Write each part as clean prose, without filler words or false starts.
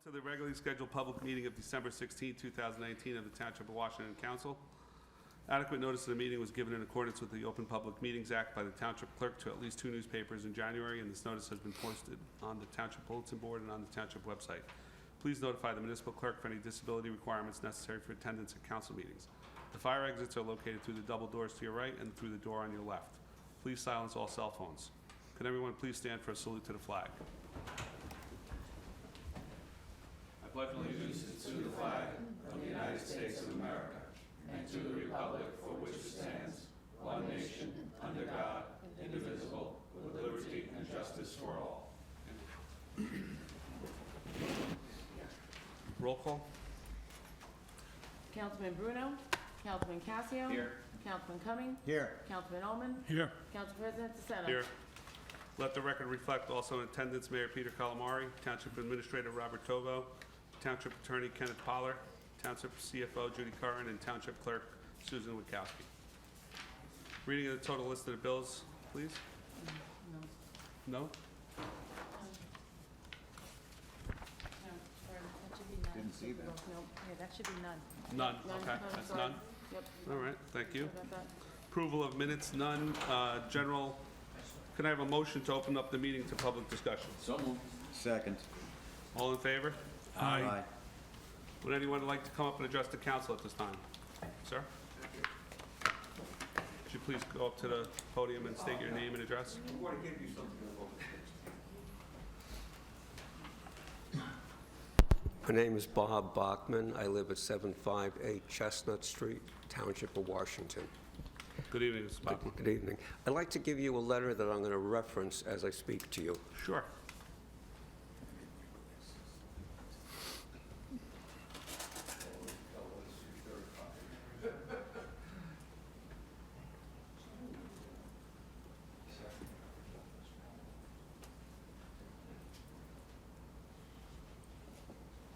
To the regularly scheduled public meeting of December 16, 2019 of the Township of Washington Council. Adequate notice of the meeting was given in accordance with the Open Public Meetings Act by the Township Clerk to at least 2 newspapers in January, and this notice has been posted on the Township Bulletin Board and on the Township website. Please notify the Municipal Clerk for any disability requirements necessary for attendance at council meetings. The fire exits are located through the double doors to your right and through the door on your left. Please silence all cell phones. Could everyone please stand for a salute to the flag? I pledge allegiance to the flag of the United States of America and to the republic for which it stands, one nation, under God, indivisible, with liberty and justice for all. Roll call. Councilman Bruno, Councilman Casio. Here. Councilman Cumming. Here. Councilman Ullman. Here. Council President DeSena. Here. Let the record reflect also in attendance Mayor Peter Calamari, Township Administrator Robert Tovo, Township Attorney Kenneth Poller, Township CFO Judy Curran, and Township Clerk Susan Witkowski. Reading of the total list of the bills, please. No? Didn't see that. No, yeah, that should be none. None, None, okay, I'm that's sorry. none. Yep. All right, thank you. Sorry about that. Approval of minutes, none. General, can I have a motion to open up the meeting to public discussion? So moved. Second. All in favor? Aye. Would anyone like to come up and address the council at this time? Sir? Would you please go up to the podium and state your name and address? My name is Bob Bachman. I live at 758 Chestnut Street, Township of Washington. Good evening, Mr. Bachman. Good evening. I'd like to give you a letter that I'm going to reference as I speak to you. Sure.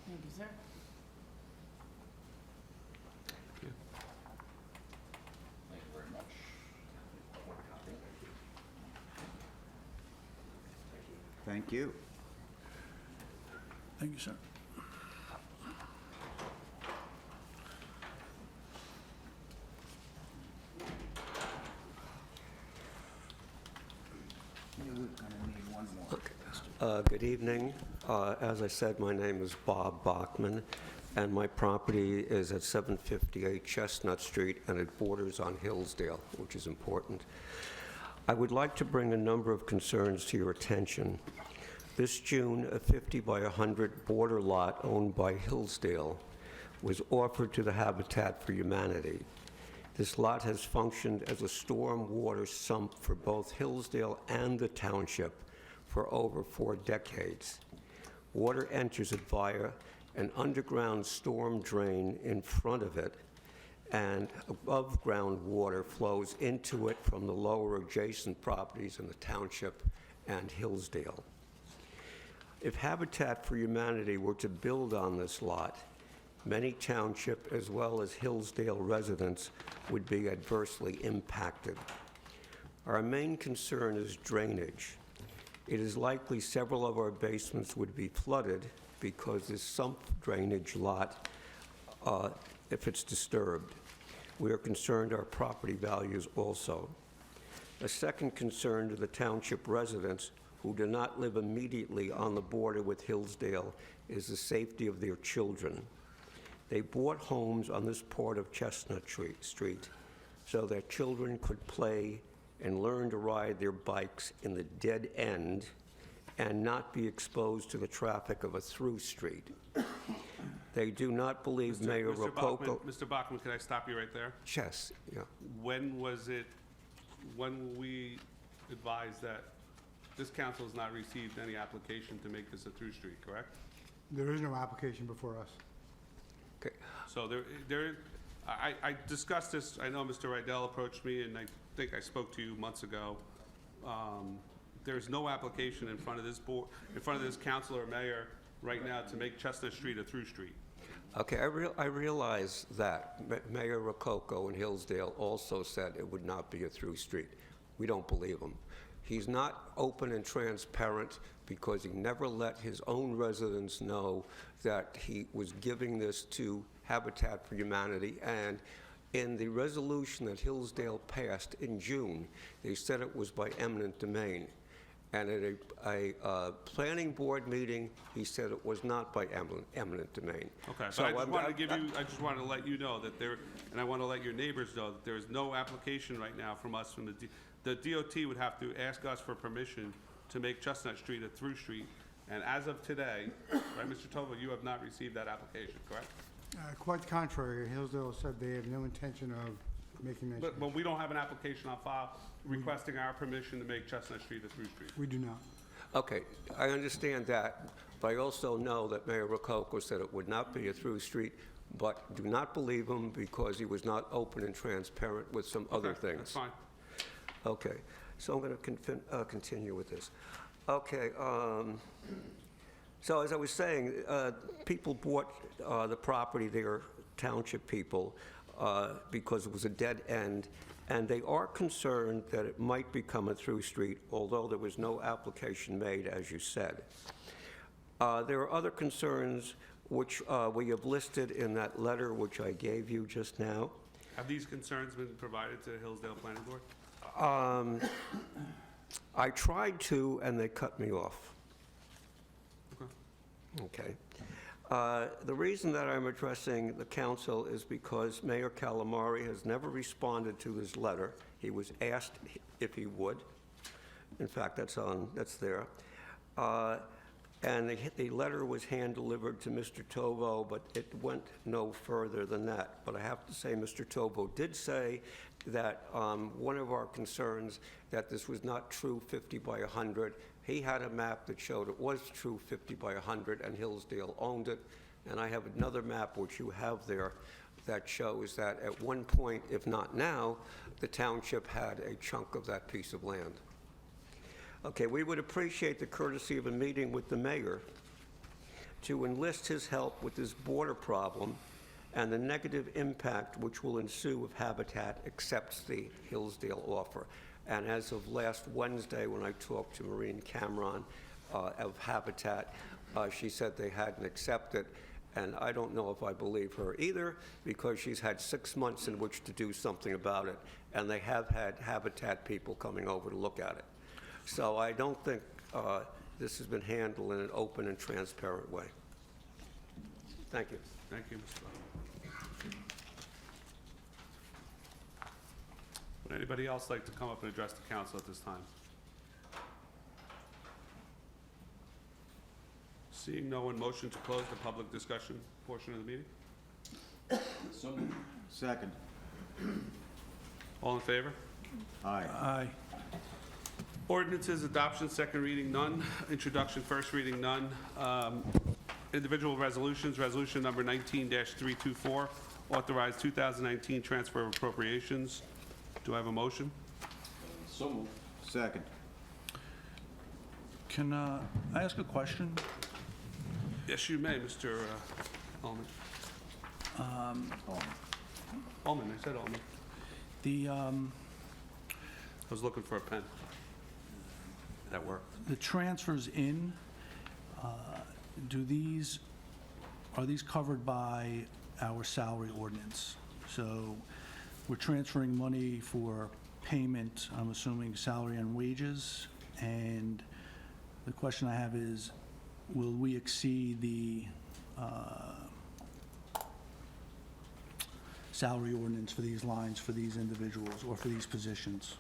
Thank you, sir. Thank you. Thank you, sir. You're gonna need one more. Good evening. As I said, my name is Bob Bachman, and my property is at 758 Chestnut Street, and it borders on Hillsdale, which is important. I would like to bring a number of concerns to your attention. This June, a 50 by 100 border lot owned by Hillsdale was offered to the Habitat for Humanity. This lot has functioned as a storm water sump for both Hillsdale and the township for over 4 decades. Water enters it via an underground storm drain in front of it, and above-ground water flows into it from the lower adjacent properties in the township and Hillsdale. If Habitat for Humanity were to build on this lot, many township as well as Hillsdale residents would be adversely impacted. Our main concern is drainage. It is likely several of our basements would be flooded because this sump drainage lot, if it's disturbed. We are concerned our property values also. A second concern to the township residents who do not live immediately on the border with Hillsdale is the safety of their children. They bought homes on this part of Chestnut Street so their children could play and learn to ride their bikes in the dead end and not be exposed to the traffic of a through street. They do not believe Mayor Rococo... Mr. Bachman, can I stop you right there? Yes, yeah. When we advised that this council has not received any application to make this a through street, correct? There is no application before us. Okay. So I discussed this, I know Mr. Rydell approached me, and I think I spoke to you months ago. There's no application in front of this board, in front of this council or mayor right now to make Chestnut Street a through street. Okay, I realize that. Mayor Rococo in Hillsdale also said it would not be a through street. We don't believe him. He's not open and transparent because he never let his own residents know that he was giving this to Habitat for Humanity. And in the resolution that Hillsdale passed in June, they said it was by eminent domain. And at a planning board meeting, he said it was not by eminent domain. Okay, So but I just I'm- wanted to give you, I just wanted to let you know that there, and I want to let your neighbors know that there is no application right now from us, from the DOT would have to ask us for permission to make Chestnut Street a through street. And as of today, right, Mr. Tovo, you have not received that application, correct? Quite the contrary, Hillsdale said they have no intention of making that change. But we don't have an application on file requesting our permission to make Chestnut Street a through street. We do not. Okay, I understand that, but I also know that Mayor Rococo said it would not be a through street, but do not believe him because he was not open and transparent with some other Okay, things. That's fine. Okay, so I'm going to continue with this. Okay, so as I was saying, people bought the property there, township people, because it was a dead end, and they are concerned that it might become a through street, although there was no application made, as you said. There are other concerns which we have listed in that letter which I gave you just now. Have these concerns been provided to Hillsdale Planning Board? I tried to, and they cut me off. Okay. The reason that I'm addressing the council is because Mayor Calamari has never responded to his letter. He was asked if he would. In fact, that's there. And the letter was hand-delivered to Mr. Tovo, but it went no further than that. But I have to say, Mr. Tovo did say that one of our concerns, that this was not true 50 by 100. He had a map that showed it was true 50 by 100, and Hillsdale owned it. And I have another map, which you have there, that shows that at one point, if not now, the township had a chunk of that piece of land. Okay, we would appreciate the courtesy of a meeting with the mayor to enlist his help with this border problem and the negative impact which will ensue if Habitat accepts the Hillsdale offer. And as of last Wednesday, when I talked to Maureen Cameron of Habitat, she said they hadn't accepted, and I don't know if I believe her either, because she's had 6 months in which to do something about it, and they have had Habitat people coming over to look at it. So I don't think this has been handled in an open and transparent way. Thank you. Thank you, Mr. Butler. Would anybody else like to come up and address the council at this time? Seeing no one, motion to close the public discussion portion of the meeting? Second. All in favor? Aye. Aye. Ordinances, adoption, second reading, none. Introduction, first reading, none. Individual resolutions, resolution number 19-324, authorize 2019 transfer of appropriations. Do I have a motion? Second. Can I ask a question? Yes, you may, Mr. Ullman. Ullman, I said Ullman. The I was looking for a pen. That worked. the transfers in, are these covered by our salary ordinance? So we're transferring money for payment, I'm assuming salary and wages, and the question I have is, will we exceed the salary ordinance for these lines, for these individuals, or for these positions?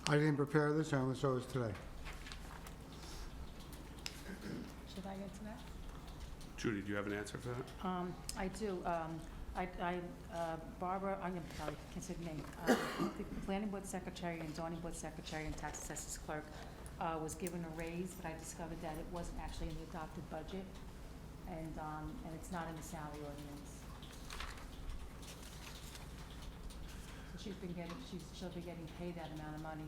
I didn't prepare this, I only saw this today. Should I get to that? Judy, do you have an answer for that? I do. Barbara, I'm going to tell you, consider name. The planning board secretary and zoning board secretary and tax assessors clerk was given a raise, but I discovered that it wasn't actually in the adopted budget, and it's not in the salary ordinance. So she'll be getting paid that amount of money.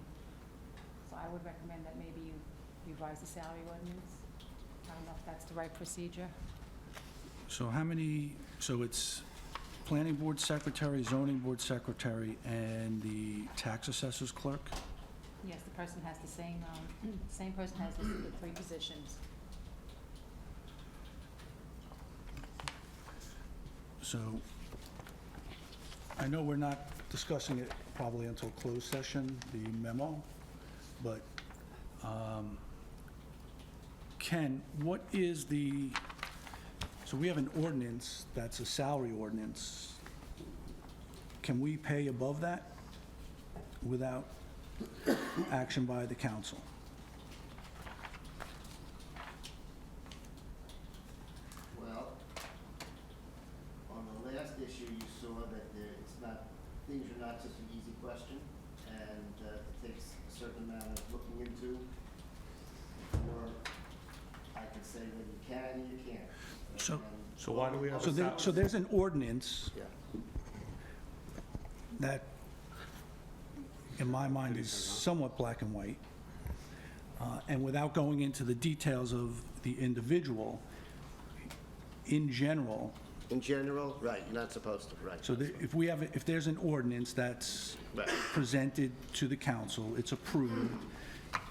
So I would recommend that maybe you revise the salary ordinance. I don't know if that's the right procedure. So how many, so it's planning board secretary, zoning board secretary, and the tax assessor's clerk? Yes, the person has the same, same person has the 3 positions. So, I know we're not discussing it probably until closed session, the memo, but, Ken, what is the, so we have an ordinance that's a salary ordinance. Can we pay above that without action by the council? Well, on the last issue, you saw that it's not, things are not such an easy question, and it takes a certain amount of looking into, or I can say that you can, you can't. So- And- So why do we have So a there's an ordinance Yeah. that, in my mind, is somewhat black and white. And without going into the details of the individual, in general, In general, right, you're not supposed to, right. so if there's an ordinance that's Right. presented to the council, it's approved,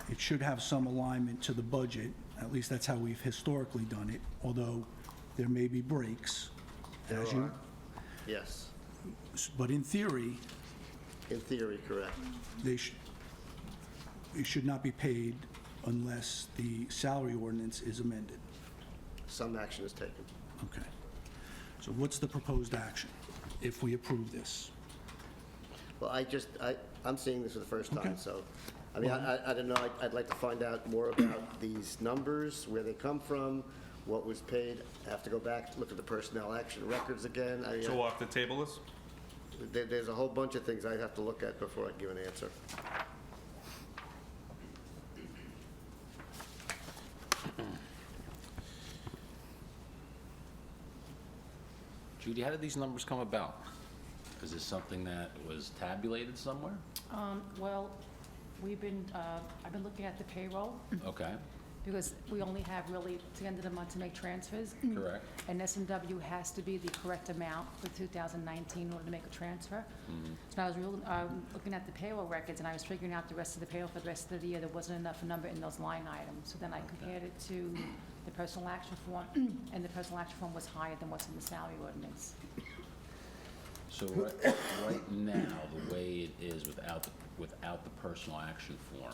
it should have some alignment to the budget, at least that's how we've historically done it, although there may be breaks, There as you, are. Yes, but in theory, in theory, correct. it should not be paid unless the salary ordinance is amended. Some action is taken. Okay. So what's the proposed action if we approve this? Well, I'm seeing this for the first Okay. time, so, I mean, I don't know, I'd like to find out more about these numbers, where they come from, what was paid. I have to go back, look at the personnel action records again. So we'll have to table this? There's a whole bunch of things I'd have to look at before I can give an answer. Judy, how did these numbers come about? Is this something that was tabulated somewhere? Well, I've been looking at the payroll, Okay, because we only have really to the end of the month to make transfers. correct. And S&W has to be the correct amount for 2019 in order to make a transfer. So I was looking at the payroll records, and I was figuring out the rest of the payroll for the rest of the year. There wasn't enough number in those line items. So then I compared it to the personal action form, and the personal action form was higher than what's in the salary ordinance. So right now, the way it is without the personal action form,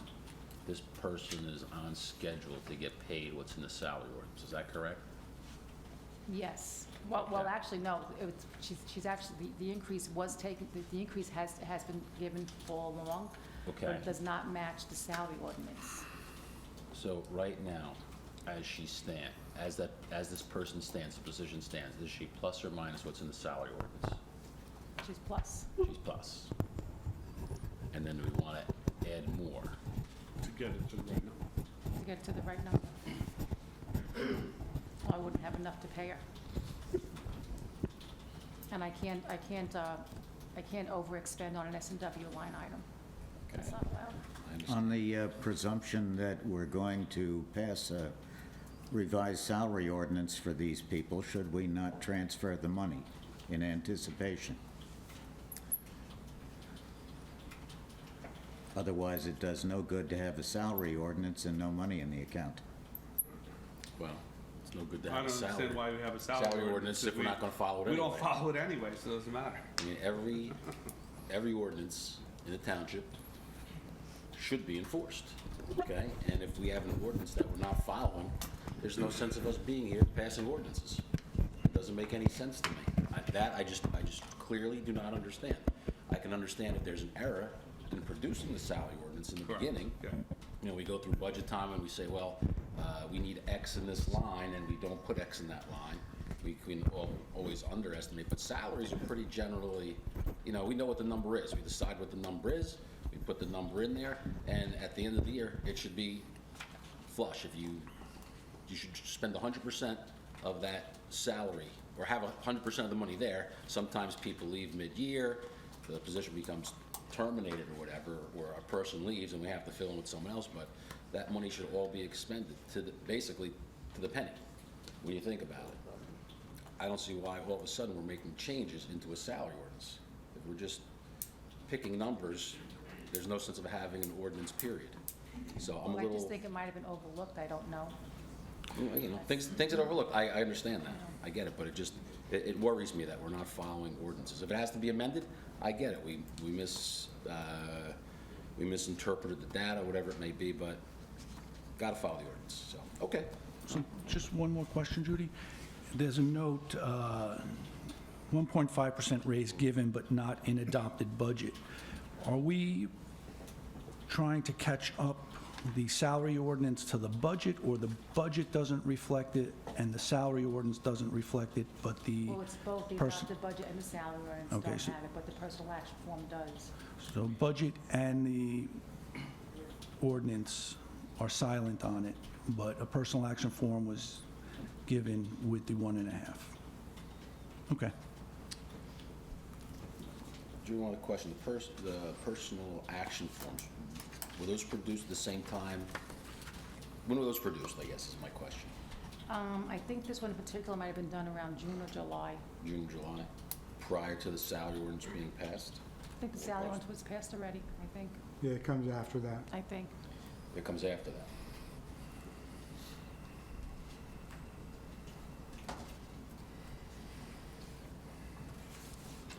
this person is on schedule to get paid what's in the salary ordinance. Is that correct? Yes. Well, Okay. actually, no. She's actually, the increase was taken, the increase has been given all along. Okay. But it does not match the salary ordinance. So right now, as this person stands, the position stands, is she plus or minus what's in the salary ordinance? She's plus. She's plus. And then do we want to add more? To get it to the right number. To get to the right number. Well, I wouldn't have enough to pay her. And I can't overexpend on an S&W line item. That's not allowed. I understand. On the presumption that we're going to pass a revised salary ordinance for these people, should we not transfer the money in anticipation? Otherwise, it does no good to have a salary ordinance and no money in the account. Well, it's no good to I have don't a salary. understand why we have a salary Salary ordinance if we're not gonna follow it We don't anyway. follow it anyway, so it doesn't matter. I mean, every ordinance in the township should be enforced, okay? And if we have an ordinance that we're not following, there's no sense of us being here passing ordinances. It doesn't make any sense to me. I just clearly do not understand. I can understand if there's an error in producing the salary ordinance in the Correct. beginning. Yeah. You know, we go through budget time and we say, well, we need X in this line, and we don't put X in that line. We can always underestimate, but salaries are pretty generally, you know, we know what the number is. We decide what the number is, we put the number in there, and at the end of the year, it should be flush. You should spend 100% of that salary, or have 100% of the money there. Sometimes people leave mid-year, the position becomes terminated or whatever, or a person leaves and we have to fill in with someone else, but that money should all be expended basically to the penny, when you think about it. I don't see why all of a sudden we're making changes into a salary ordinance. If we're just picking numbers, there's no sense of having an ordinance, period. So I'm a Well, I little, just think it might have been overlooked, I don't know. you know, things that overlooked, I understand that, I get it, but it worries me that we're not following ordinances. If it has to be amended, I get it, we misinterpreted the data, whatever it may be, but gotta follow the ordinance, so, okay. So just one more question, Judy. There's a note, 1.5% raise given but not in adopted budget. Are we trying to catch up the salary ordinance to the budget, or the budget doesn't reflect it and the salary ordinance doesn't reflect it, but the... Well, it's both the Person- adopted budget and the salary ordinance Okay, don't so- have it, but the personal action form does. So budget and the ordinance are silent on it, but a personal action form was given with the 1.5. Okay. Do you want to question the personal action forms? Were those produced at the same time? When were those produced, I guess, is my question. I think this one in particular might have been done around June or July. June, July, prior to the salary ordinance being passed? I think the salary ordinance was passed already, I think, Yeah, it comes after that. I think. It comes after that.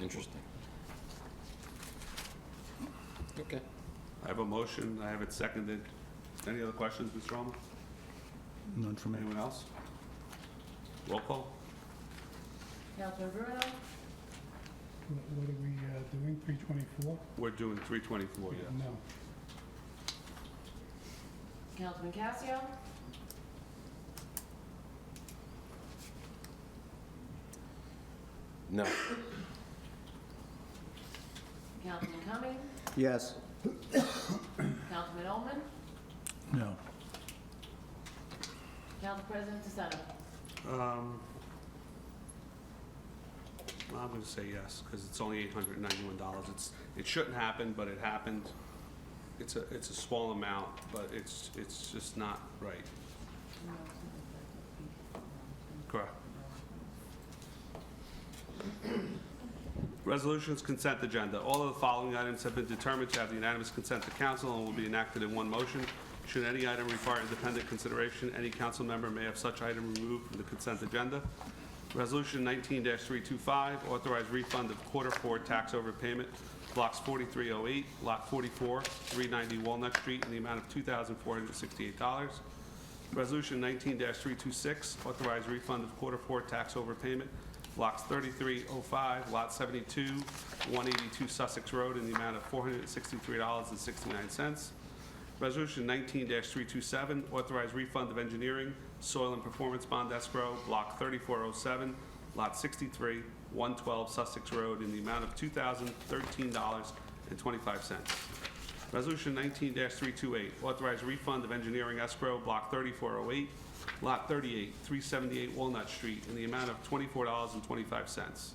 Interesting. Okay. I have a motion, I have it seconded. Any other questions, Mr. Alman? None from me. Anyone else? Roll call? Councilman Bruno? What are we doing, 324? We're doing 324, yes. No. Councilman Casio? No. Councilman Cumming? Yes. Councilman Ullman? No. Council President DeSena? I'm going to say yes, because it's only $891. It shouldn't happen, but it happened. It's a small amount, but it's just not right. Correct. Resolutions consent agenda. All of the following items have been determined to have the unanimous consent of council and will be enacted in one motion. Should any item require independent consideration, any council member may have such item removed from the consent agenda. Resolution 19-325, authorized refund of Q4 tax overpayment, blocks 4308, lot 44, 390 Walnut Street, in the amount of $2,468. Resolution 19-326, authorized refund of Q4 tax overpayment, blocks 3305, lot 72, 182 Sussex Road, in the amount of $463.69. Resolution 19-327, authorized refund of engineering, soil and performance bond escrow, block 3407, lot 63, 112 Sussex Road, in the amount of $2,013.25. Resolution 19-328, authorized refund of engineering escrow, block 3408, lot 38, 378 Walnut Street, in the amount of $24.25.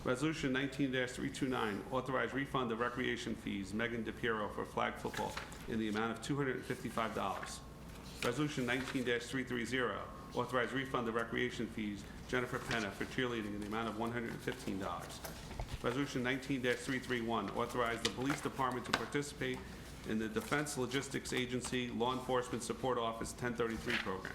Resolution 19-329, authorized refund of recreation fees, Megan DePiero for flag football, in the amount of $255. Resolution 19-330, authorized refund of recreation fees, Jennifer Penna for cheerleading, in the amount of $115. Resolution 19-331, authorized the police department to participate in the Defense Logistics Agency Law Enforcement Support Office 1033 program.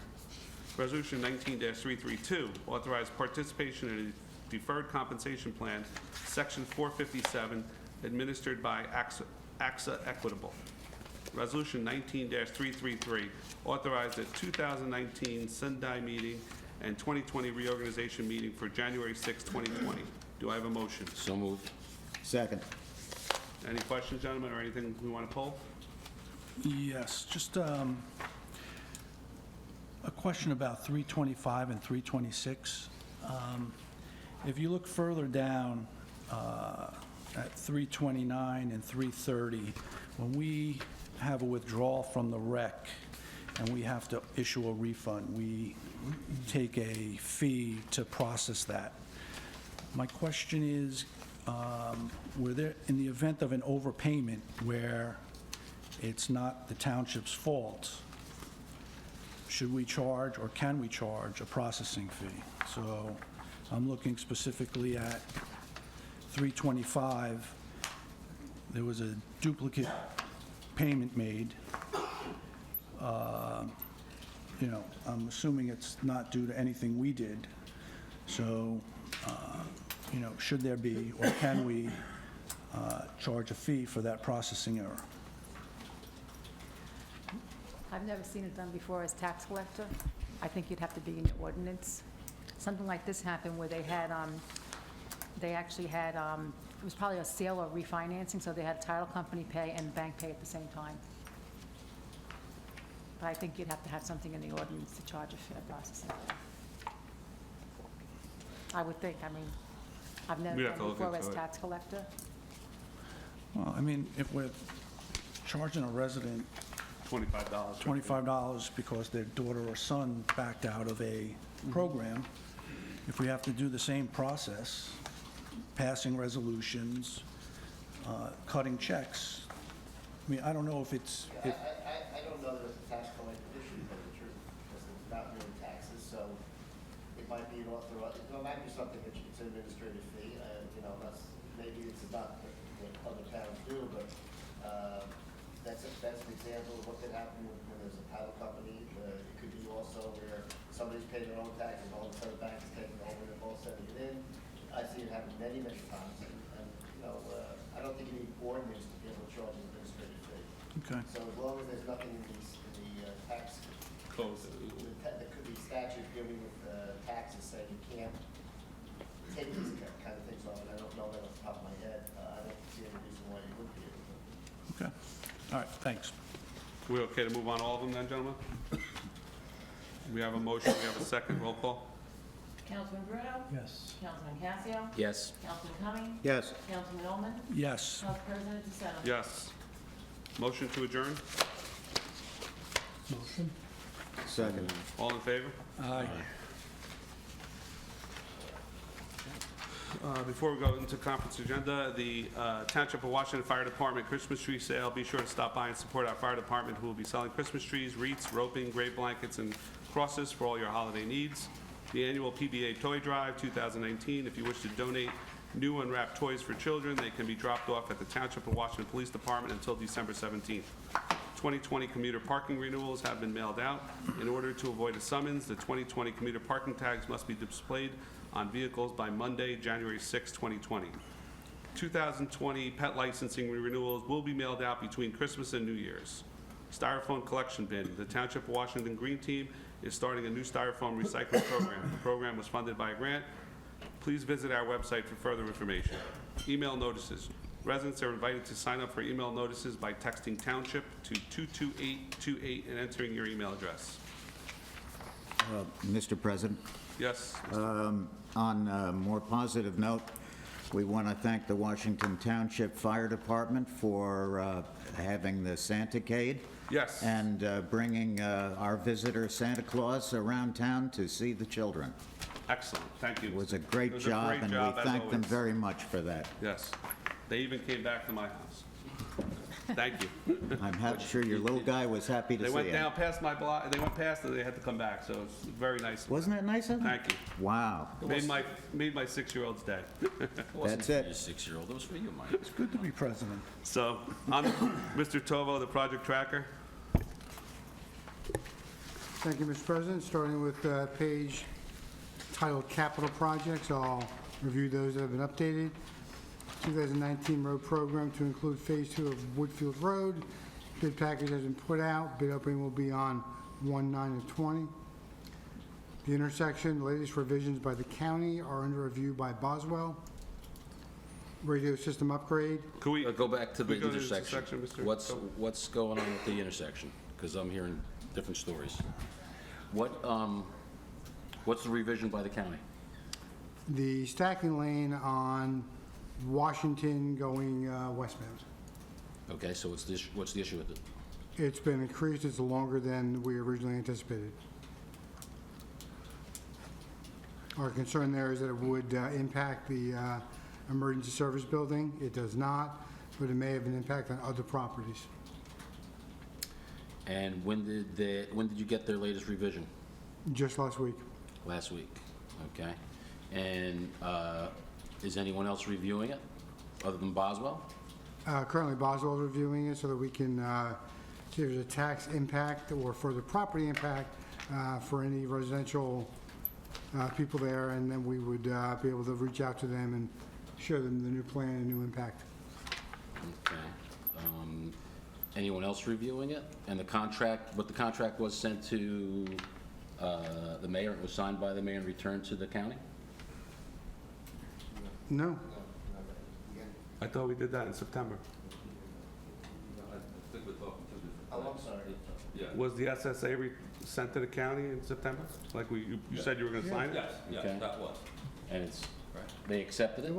Resolution 19-332, authorized participation in a deferred compensation plan, Section 457, administered by AXA Equitable. Resolution 19-333, authorized the 2019 Sendai meeting and 2020 reorganization meeting for January 6, 2020. Do I have a motion? So moved. Second. Any questions, gentlemen, or anything we want to pull? Yes, just a question about 325 and 326. If you look further down at 329 and 330, when we have a withdrawal from the rec and we have to issue a refund, we take a fee to process that. My question is, were there, in the event of an overpayment where it's not the township's fault, should we charge or can we charge a processing fee? So I'm looking specifically at 325. There was a duplicate payment made. You know, I'm assuming it's not due to anything we did. So, you know, should there be, or can we charge a fee for that processing error? I've never seen it done before as tax collector. I think you'd have to be in your ordinance. Something like this happened where they had, they actually had, it was probably a sale or refinancing, so they had title company pay and the bank pay at the same time. But I think you'd have to have something in the ordinance to charge a fee for processing. I would think, I mean, I've never We'd have to done it look before as into it. tax collector. Well, I mean, if we're charging a resident $25. $25 because their daughter or son backed out of a program, if we have to do the same process, passing resolutions, cutting checks, I mean, I don't know if it's, Yeah, I don't know that it's a tax collector issue, but the truth, because it's not really taxes, so it might be an authorized, it might be something that it's an administrative fee, you know, that's, maybe it's not what other towns do, but, that's an example of what could happen when there's a title company. It could be also where somebody's paid their own taxes, all of a sudden the bank is taking over and all sending it in. I see it happen many, many times, and, you know, I don't think you need ordinance to be able to charge an administrative fee. okay. So as long as there's nothing in the tax, Close. there could be statutes dealing with taxes saying you can't take these kind of things on, and I don't know that off the top of my head. I don't see any reason why you wouldn't be able to. Okay. All right, thanks. We okay to move on all of them then, gentlemen? We have a motion, we have a second, roll call. Councilman Bruno? Yes. Councilman Casio? Yes. Councilman Cumming? Yes. Councilman Ullman? Yes. Council President DeSenza? Yes. Motion to adjourn, Motion? Second. all in favor? Aye. Before we go into conference agenda, the Township of Washington Fire Department Christmas tree sale. Be sure to stop by and support our fire department, who will be selling Christmas trees, wreaths, roping, grave blankets, and crosses for all your holiday needs. The annual PBA Toy Drive 2019. If you wish to donate new unwrapped toys for children, they can be dropped off at the Township of Washington Police Department until December 17th. 2020 commuter parking renewals have been mailed out. In order to avoid a summons, the 2020 commuter parking tags must be displayed on vehicles by Monday, January 6, 2020. 2020 pet licensing renewals will be mailed out between Christmas and New Year's. Styrofoam collection bin. The Township of Washington Green Team is starting a new styrofoam recycling program. The program was funded by a grant. Please visit our website for further information. Email notices. Residents are invited to sign up for email notices by texting Township to 22828 and entering your email address. Mr. President, Yes? on a more positive note, we want to thank the Washington Township Fire Department for having the Santacade. Yes. And bringing our visitor Santa Claus around town to see the children. Excellent, thank you. It was a great job, and we as thank them always. very much for that. Yes. They even came back to my house. Thank you. I'm sure your little guy was happy to They see went him. down past my block, they went past and they had to come back, so it's very nice. of them. Wasn't that nice of him? Thank you. Wow. Made my 6-year-old's day. That's it. Your 6-year-old, it was for you, Mike. It's good to be president. So, Mr. Tovo, the project tracker. Thank you, Mr. President. Starting with page titled Capital Projects, I'll review those that have been updated. 2019 road program to include Phase 2 of Woodfield Road. Bid package has been put out. Bid opening will be on 1/9/20. The intersection, the latest revisions by the county are under review by Boswell. Radio system upgrade. Could we, Go back to the we go to the intersection. intersection, Mr. What's, Tovo? what's going on with the intersection? Because I'm hearing different stories. What's the revision by the county? The stacking lane on Washington going westbound. Okay, so what's the issue with it? It's been increased. It's longer than we originally anticipated. Our concern there is that it would impact the emergency service building. It does not, but it may have an impact on other properties. And when did you get their latest revision? Just last week. Last week, okay? And is anyone else reviewing it, other than Boswell? Currently, Boswell is reviewing it so that we can see if there's a tax impact or further property impact for any residential people there, and then we would be able to reach out to them and show them the new plan and new impact. Okay. Anyone else reviewing it? And the contract, but the contract was sent to the mayor, it was signed by the mayor and returned to the county? No? I thought we did that in September. Oh, I'm sorry. Was the SSA sent to the county in September? Like you said you were gonna sign it? Okay. that was. And it's, they accepted it?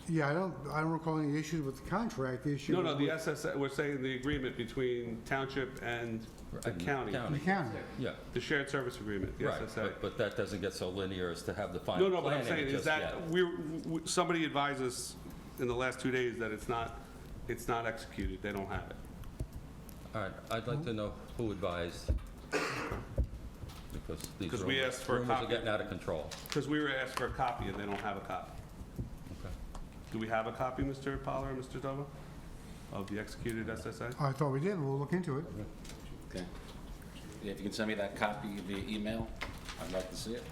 Yeah, I don't recall any issues with the contract. The issue No, was no, the with SSA, we're saying the agreement between Township and the county. the county. Yeah, The shared service agreement, the right, SSA. but that doesn't get so linear as to have the No, final no, but I'm planning saying is just that, yet. somebody advised us in the last 2 days that it's not executed, they don't have it. All right, I'd like to know who advised, because these Because we rumors asked for a rumors are copy. getting out of control. Because we were asked for a copy and they don't have a copy. Okay. Do we have a copy, Mr. Poller or Mr. Dova, of the executed SSA? I thought we did. We'll look into it. Okay. Yeah, if you can send me that copy via email, I'd like to see it.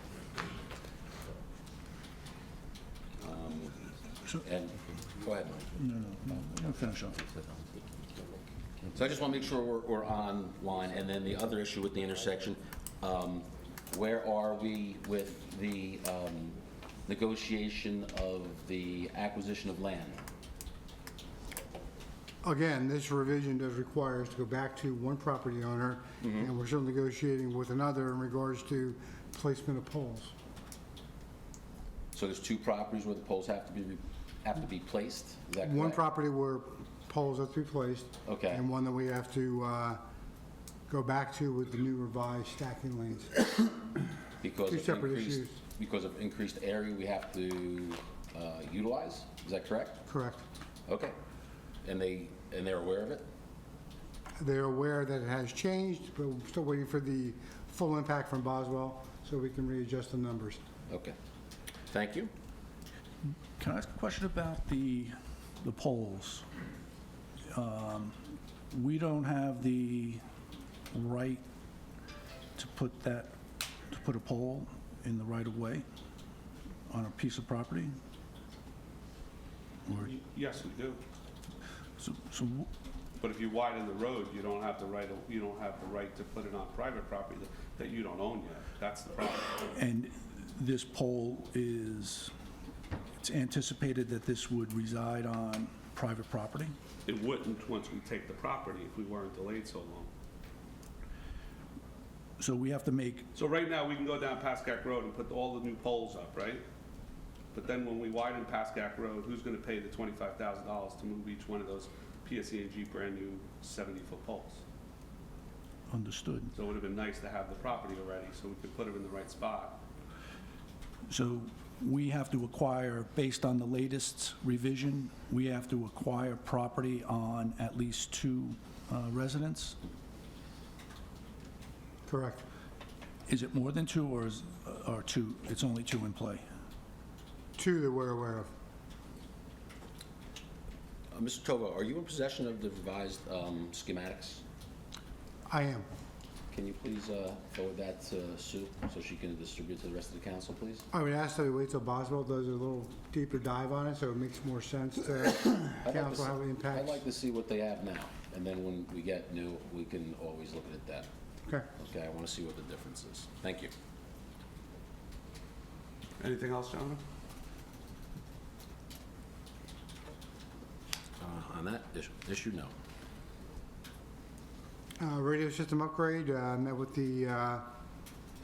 And, go ahead, Mike. No, finish off. So I just want to make sure we're online, and then the other issue with the intersection, where are we with the negotiation of the acquisition of land? Again, this revision does require us to go back to one property owner, and we're still negotiating with another in regards to placement of poles. So there's two properties where the poles have to be placed, is that correct? One property where poles have to be placed. Okay. And one that we have to go back to with the new revised stacking lanes. Because Two of separate increased- issues. Because of increased area we have to utilize, is that correct? Correct. Okay. And they're aware of it? They're aware that it has changed, but we're still waiting for the full impact from Boswell so we can readjust the numbers. Okay. Thank you. Can I ask a question about the poles? We don't have the right to put a pole in the right-of-way on a piece of property? Or, Yes, we do. so But if you widen the road, you don't have the right to put it on private property that you don't own yet. That's the problem. and this pole it's anticipated that this would reside on private property? It wouldn't once we take the property if we weren't delayed so long. So we have to make, So right now, we can go down Pascack Road and put all the new poles up, right? But then when we widen Pascack Road, who's gonna pay the $25,000 to move each one of those PSE&G brand-new 70-foot poles? understood. So it would've been nice to have the property already, so we could put it in the right spot. So we have to acquire, based on the latest revision, we have to acquire property on at least two residents? Correct. Is it more than two, or two, it's only two in play? Two that we're aware of. Mr. Tova, are you in possession of the revised schematics? I am. Can you please forward that to Sue so she can distribute to the rest of the council, please? I would ask that we wait till Boswell does a little deeper dive on it, so it makes more sense to I'd like to council how it see- I'd impacts. like to see what they have now, and then when we get new, we can always look at that. Okay. Okay, I want to see what the difference is. Thank you. Anything else, gentlemen? On that issue, no. Radio system upgrade, met with the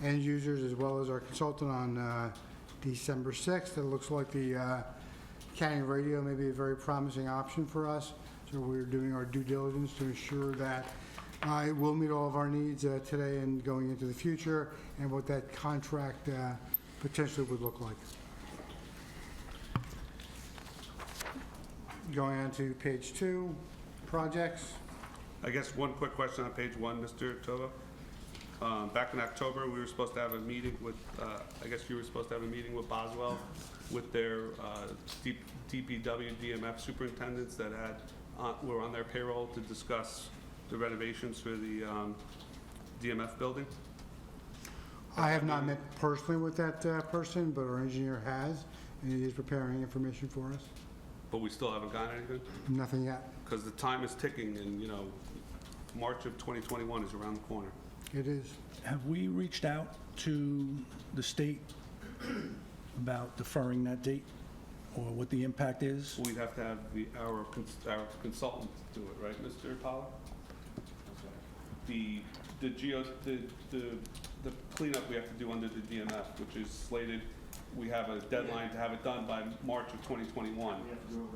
end users as well as our consultant on December 6th. It looks like the county radio may be a very promising option for us, so we're doing our due diligence to ensure that it will meet all of our needs today and going into the future, and what that contract potentially would look like. Going on to page 2, projects. I guess one quick question on page 1, Mr. Tova. Back in October, we were supposed to have a meeting with, I guess you were supposed to have a meeting with Boswell with their DPW, DMF superintendents that were on their payroll to discuss the renovations for the DMF building. I have not met personally with that person, but our engineer has, and he is preparing information for us. But we still haven't gotten anything? Nothing yet. Because the time is ticking and, you know, March of 2021 is around the corner. It is. Have we reached out to the state about deferring that date, or what the impact is? We'd have to have our consultant do it, right, Mr. Pollak? The cleanup we have to do under the DMF, which is slated, we have a deadline to have it done by March of 2021. We have to do it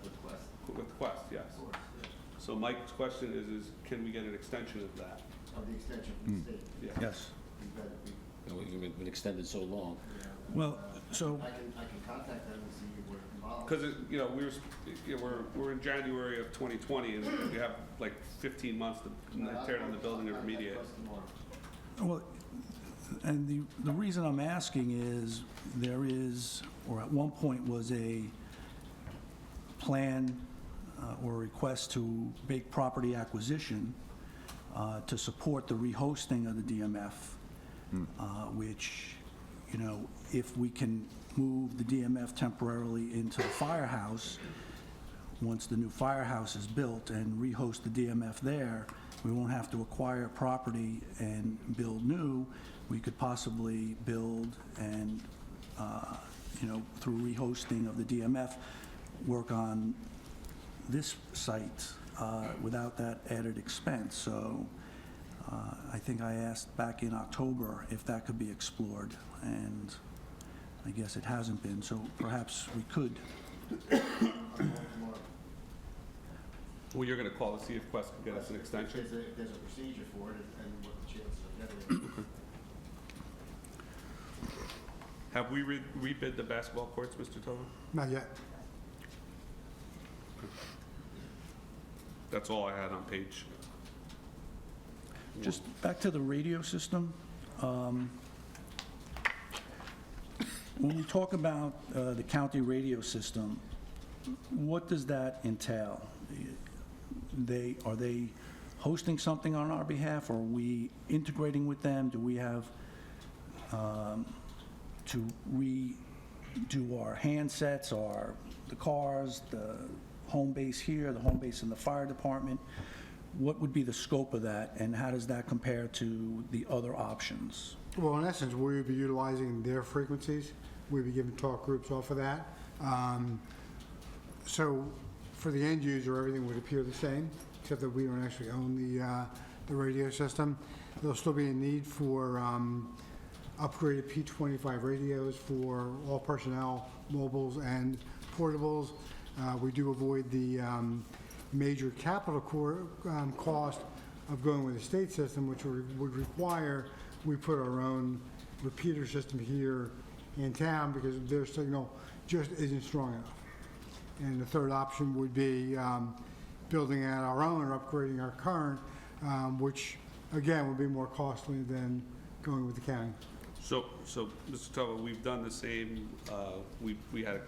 with Quest. With Quest, yes. Of course, yeah. So Mike's question is can we get an extension of that? Of the extension from the state. Yeah. Yes. You better be- You know, we've been extended so long. yeah. Well, so, I can contact them and see if we're involved. Because, you know, we're in January of 2020 and we have like 15 months to tear down the building and remediate. I'll contact Quest tomorrow. well, and the reason I'm asking is, there is, or at one point was a plan or request to make property acquisition to support the rehosting of the DMF, which, you know, if we can move the DMF temporarily into the firehouse, once the new firehouse is built, and rehost the DMF there, we won't have to acquire property and build new. We could possibly build and, you know, through rehosting of the DMF, work on this site without that added expense. So I think I asked back in October if that could be explored, and I guess it hasn't been, so perhaps we could. I'll call tomorrow. Well, you're going to call to see if Quest can get us an extension? If there's a procedure for it and what the chances of getting it. Have we rebid the basketball courts, Mr. Tobin? Not yet. That's all I had on page. Just back to the radio system. When we talk about the county radio system, what does that entail? Are they hosting something on our behalf? Or are we integrating with them? Do we have to redo our handsets, the cars, the home base here, the home base in the fire department? What would be the scope of that, and how does that compare to the other options? Well, in essence, we would be utilizing their frequencies. We'd be giving talk groups off of that. So for the end user, everything would appear the same, except that we don't actually own the radio system. There'll still be a need for upgraded P25 radios for all personnel, mobiles and portables. We do avoid the major capital cost of going with the state system, which would require we put our own repeater system here in town because their signal just isn't strong enough. And the third option would be building out our own or upgrading our current, which again would be more costly than going with the county. So, Mr. Tobin, we've done the same, we had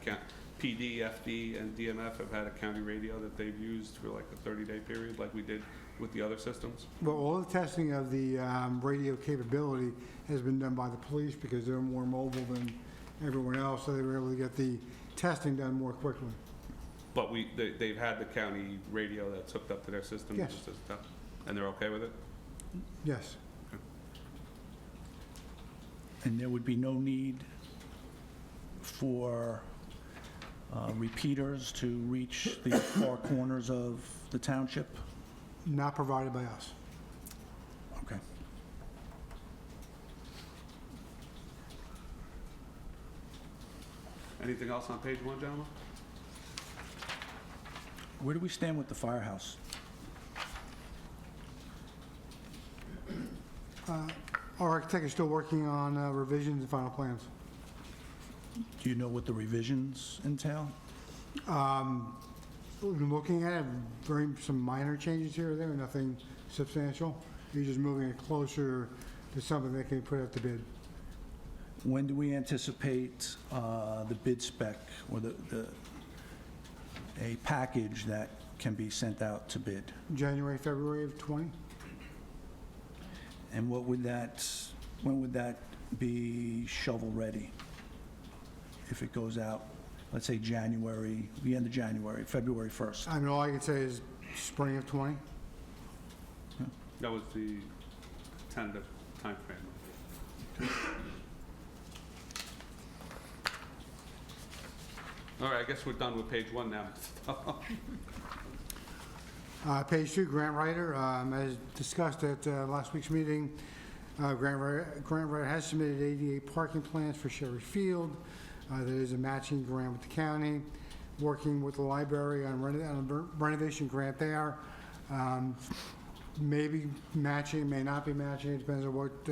PD, FD, and DMF have had a county radio that they've used for like a 30-day period like we did with the other systems? Well, all the testing of the radio capability has been done by the police because they're more mobile than everyone else, so they were able to get the testing done more quickly. But they've had the county radio that's hooked up to their system? Yes. And they're okay with it? Yes. And there would be no need for repeaters to reach the far corners of the township? Not provided by us. Okay. Anything else on page one, gentlemen? Where do we stand with the firehouse? Our architect is still working on revisions and final plans. Do you know what the revisions entail? We've been looking at it, some minor changes here or there, nothing substantial. You're just moving it closer to something that can be put out to bid. When do we anticipate the bid spec or a package that can be sent out to bid? January, February of '20? And when would that be shovel-ready? If it goes out, let's say January, the end of January, February 1st? I mean, all I can say is spring of '20. That was the tentative timeframe. All right, I guess we're done with page 1 now. Page 2, grant writer, as discussed at last week's meeting, grant writer has submitted 88 parking plans for Sherry Field. There is a matching grant with the county, working with the library on a renovation grant there. Maybe matching, may not be matching, it depends on what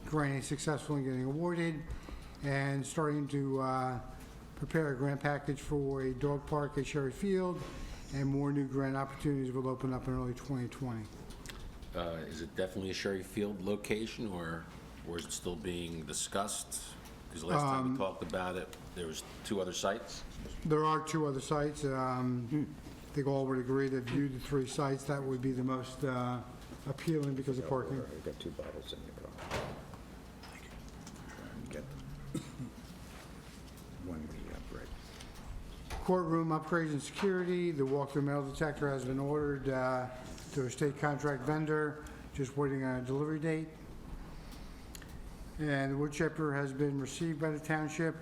grant is successful in getting awarded, and starting to prepare a grant package for a dog park at Sherry Field, and more new grant opportunities will open up in early 2020. Is it definitely a Sherry Field location, or is it still being discussed? Because last time we talked about it, there was 2 other sites. There are 2 other sites. I think all would agree that view the 3 sites, that would be the most appealing because of parking. I've got 2 bottles in your car. Get them. One we break. Courtroom upgrades and security, the walk-through metal detector has been ordered to a state contract vendor, just waiting on a delivery date. And the wood chipper has been received by the township,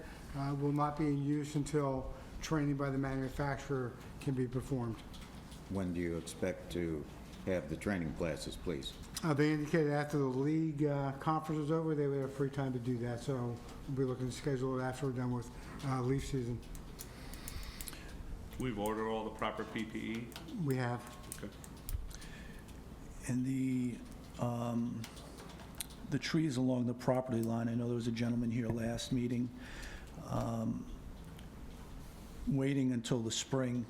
will not be in use until training by the manufacturer can be performed. When do you expect to have the training classes, please? They indicated after the league conference was over, they would have free time to do that, so we'll be looking to schedule it after we're done with leaf season. We've ordered all the proper PPE. We have. Okay. And the trees along the property line, I know there was a gentleman here last meeting, waiting until the spring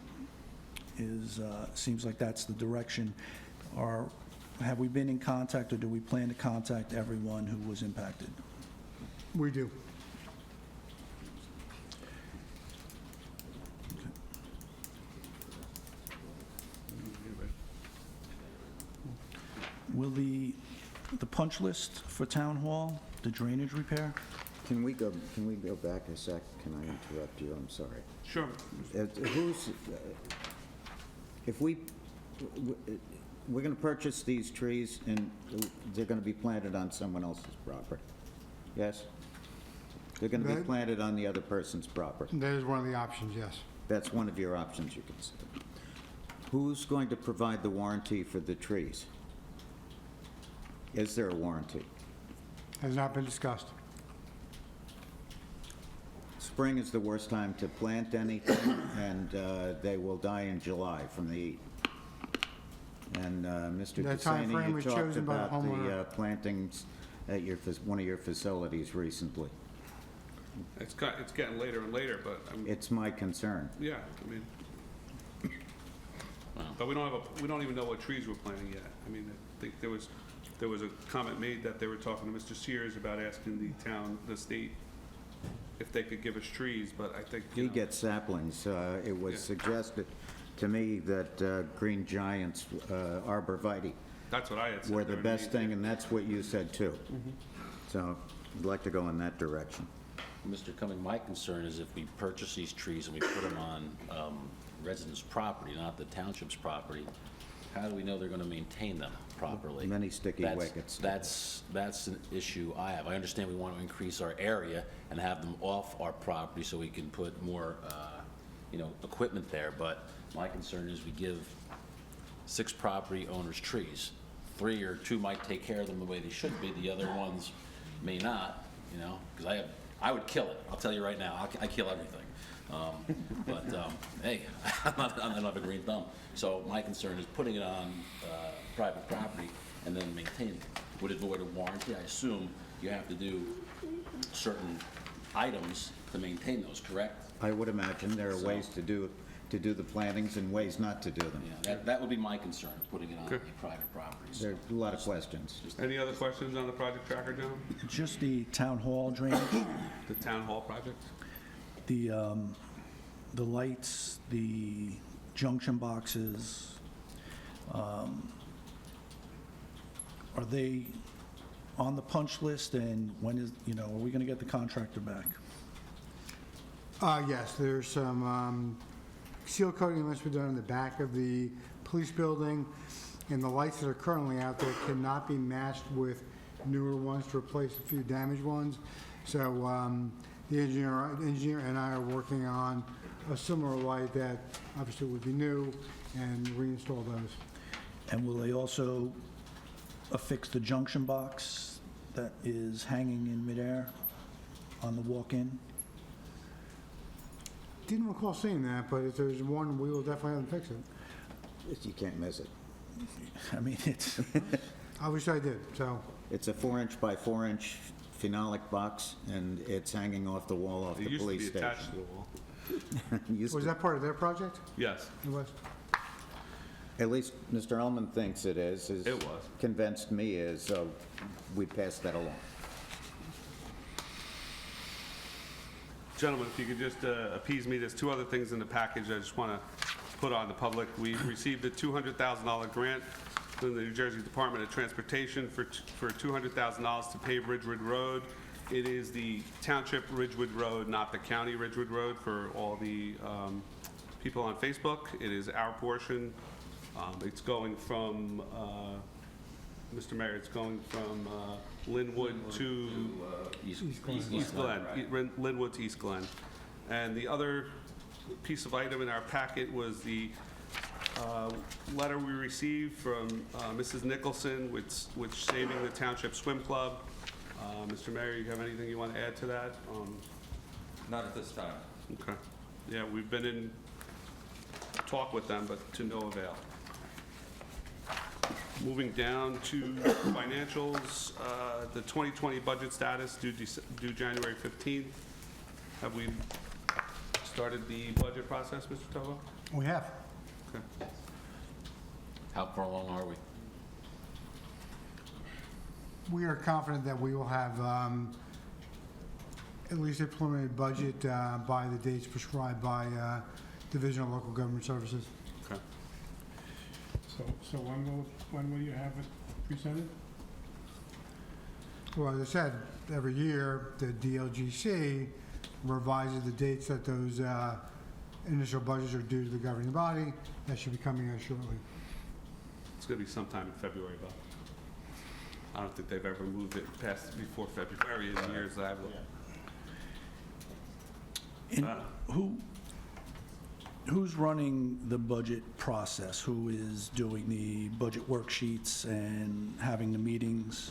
seems like that's the direction. Have we been in contact, or do we plan to contact everyone who was impacted? We do. Will the punch list for town hall, the drainage repair? Can we go back a sec? Can I interrupt you? I'm sorry. Sure. If we're going to purchase these trees, and they're going to be planted on someone else's property, yes? They're going to be That- planted on the other person's property. That is one of the options, yes. That's one of your options you consider. Who's going to provide the warranty for the trees? Is there a warranty? Has not been discussed. Spring is the worst time to plant anything, and they will die in July from the heat. And Mr. That Desaney, timeframe you was talked chosen by the about the homeowner. plantings at one of your facilities recently. It's getting later and later, but, It's my concern. yeah, I mean, but we don't even know what trees we're planting yet. I mean, I think there was a comment made that they were talking to Mr. Sears about asking the state, if they could give us trees, but I think, He gets saplings. It was Yeah. suggested to me that Green Giants arborvitae that's what I had said. were the there. best thing, and that's what you said too. So I'd like to go in that direction. Mr. Cumming, my concern is if we purchase these trees and we put them on residents' property, not the township's property, how do we know they're going to maintain them properly? Many sticky That's- wickets. That's an issue I have. I understand we want to increase our area and have them off our property so we can put more, equipment there, but my concern is we give 6 property owners trees. 3 or 2 might take care of them the way they should be, the other ones may not, because I would kill it. I'll tell you right now, I kill everything. Hey, I don't have a green thumb. So my concern is putting it on private property and then maintaining it. Would it void a warranty? I assume you have to do certain items to maintain those, correct? I would imagine there are ways to to do the plantings and ways not to do them. Yeah, that would be my concern, putting it on Okay. the private properties. There are a lot of questions. Any other questions on the project tracker, John? Just the town hall drainage, The town hall project? the lights, the junction boxes, are they on the punch list, and when is, are we going to get the contractor back? Yes, there's some seal coating that must be done in the back of the police building, and the lights that are currently out there cannot be matched with newer ones to replace a few damaged ones. So the engineer and I are working on a similar light that obviously would be new and reinstall those. And will they also affix the junction box that is hanging in midair on the walk-in? Didn't recall seeing that, but if there's one, we will definitely have them fix it. You can't miss it. I mean, it's, I wish I did, so. It's a 4-inch by 4-inch phenolic box, and it's hanging off the wall off It the used to police be attached to station. the wall. Used Was to- that part of their project? Yes, It was? At least Mr. Ullman thinks it is. it was. Convinced me is, so we passed that along. Gentlemen, if you could just appease me, there's two other things in the package I just want to put on the public. We received a $200,000 grant from the New Jersey Department of Transportation for $200,000 to pave Ridgewood Road. It is the Township Ridgewood Road, not the County Ridgewood Road, for all the people on Facebook. It is our portion. It's going from, Mr. Mayor, it's going from Linwood to East East Glen, Linwood to East Glen. And the other piece of item in our packet was the letter we received from Mrs. Nicholson, which saving the Township Swim Club. Mr. Mayor, you have anything you want to add to that? Not at this time. Okay. Yeah, we've been in talk with them, but to no avail. Moving down to financials, the 2020 budget status due January 15th. Have we started the budget process, Mr. Tovo? We have. Okay. How far along are we? We are confident that we will have at least a preliminary budget by the dates prescribed by Division of Local Government Services. Okay. So when will you have it presented? Well, as I said, every year, the DLGC revises the dates that those initial budgets are due to the governing body. That should be coming out shortly. It's going to be sometime in February, but I don't think they've ever moved it past before February in the years that I've looked. And who's running the budget process? Who is doing the budget worksheets and having the meetings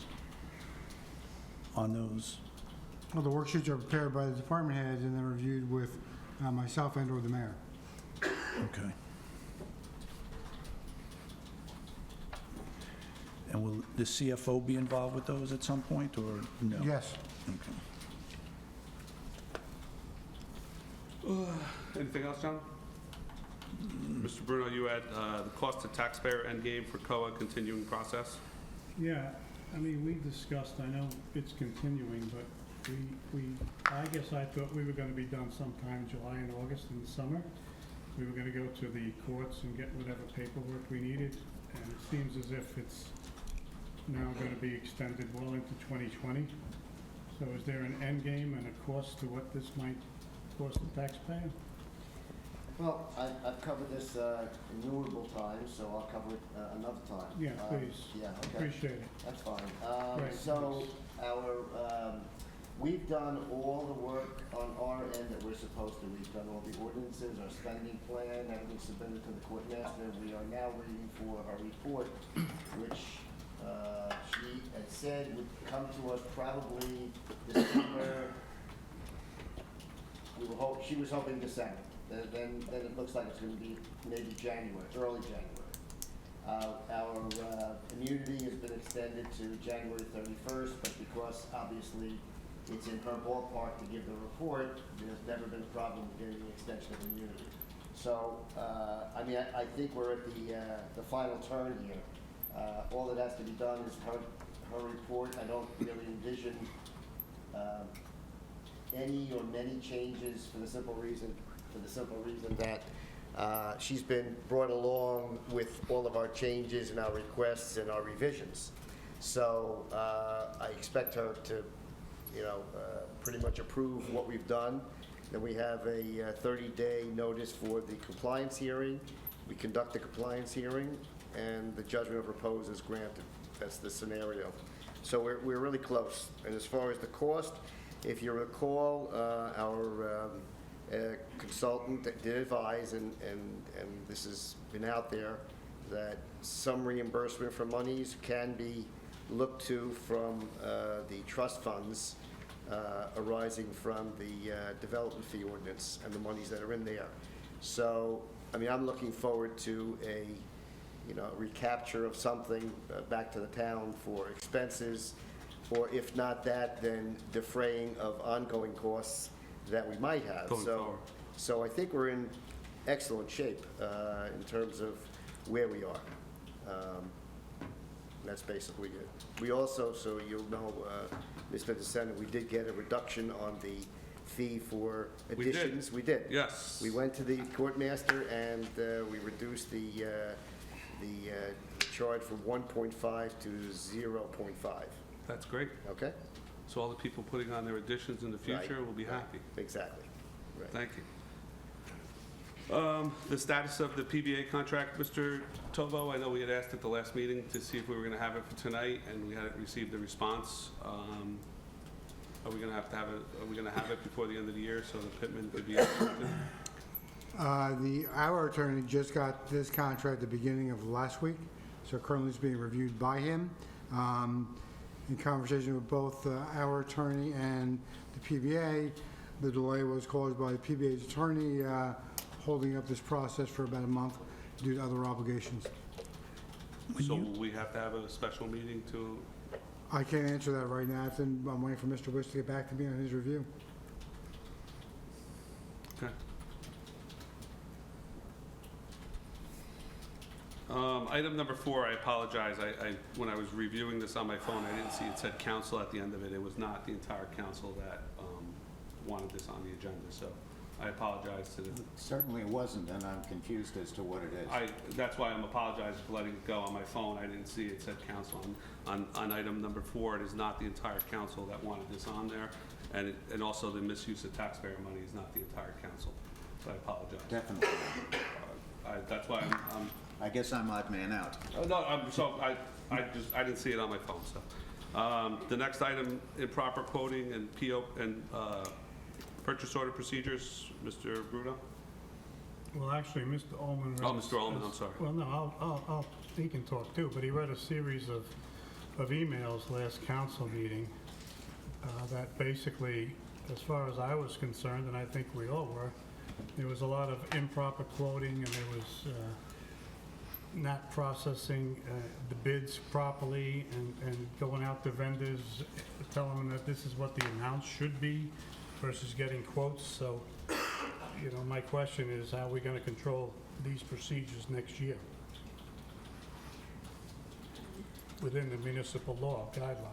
on those? Well, the worksheets are prepared by the department heads and then reviewed with myself and/or the mayor. Okay. And will the CFO be involved with those at some point, or no? Yes. Okay. Anything else, John? Mr. Bruno, you had the cost to taxpayer endgame for COA continuing process. Yeah, I mean, we discussed, I know it's continuing, but I guess I thought we were gonna be done sometime July and August in the summer. We were gonna go to the courts and get whatever paperwork we needed, and it seems as if it's now gonna be extended well into 2020. So is there an end game and a cost to what this might cost the taxpayer? Well, I've covered this innumerable times, so I'll cover it another time. Yeah, please. Yeah, okay. Appreciate it. That's fine. Right, So we've done all the work on our end that we're supposed to. We've done all the ordinances, our spending plan, everything submitted to the court master. We are now waiting for our report, which she had said would come to us probably December. She was hoping December. Then it looks like it's going to be maybe January, early January. Our immunity has been extended to January 31st, but because obviously it's in her ballpark to give the report, there's never been a problem with getting the extension of immunity. So, I mean, I think we're at the final turn here. All that has to be done is her report. I don't really envision any or many changes for the simple reason that she's been brought along with all of our changes and our requests and our revisions. So I expect her to, pretty much approve what we've done. Then we have a 30-day notice for the compliance hearing. We conduct the compliance hearing, and the judgment of repose is granted. That's the scenario. So we're really close. And as far as the cost, if you recall, our consultant did advise, and this has been out there, that some reimbursement for monies can be looked to from the trust funds arising from the development fee ordinance and the monies that are in there. So, I mean, I'm looking forward to a recapture of something back to the town for expenses, or if not that, then defraying of ongoing costs that we might have. Going forward. So I think we're in excellent shape in terms of where we are. That's basically it. We also, so you'll know, Mr. DeSena, we did get a reduction on the fee for We did. additions. We did. Yes. We went to the court master and we reduced the charge from 1.5 to 0.5. That's great. Okay? So all the people putting on their additions in the future Right. will be happy. Exactly. Right. Thank you. The status of the PBA contract, Mr. Tovo, I know we had asked at the last meeting to see if we were going to have it for tonight, and we hadn't received a response. Are we going to have it, are we going to have it before the end of the year so the Pittman could be executed? Our attorney just got this contract at the beginning of last week, so currently it's being reviewed by him. In conversation with both our attorney and the PBA, the delay was caused by the PBA's attorney holding up this process for about a month due to other obligations. So will we have to have a special meeting to, I can't answer that right now. I'm waiting for Mr. Wish to get back to me on his review. okay. Item number 4, I apologize. When I was reviewing this on my phone, I didn't see it said council at the end of it. It was not the entire council that wanted this on the agenda, so I apologize to the Certainly it wasn't, and I'm confused as to what it is. that's why I'm apologizing for letting it go on my phone. I didn't see it said council. On item number 4, it is not the entire council that wanted this on there, and also the misuse of taxpayer money is not the entire council. So I apologize. Definitely. That's why I'm I guess I'm odd man out. no, I didn't see it on my phone, so. The next item, improper quoting and PO and purchase order procedures, Mr. Bruno? Well, actually, Mr. Ullman. Oh, Mr. Ullman, I'm sorry. Well, no, he can talk too, but he read a series of emails last council meeting that basically, as far as I was concerned, and I think we all were, there was a lot of improper quoting, and there was not processing the bids properly and going out to vendors, telling them that this is what the amount should be versus getting quotes. So, my question is, how are we going to control these procedures next year within the municipal law guidelines?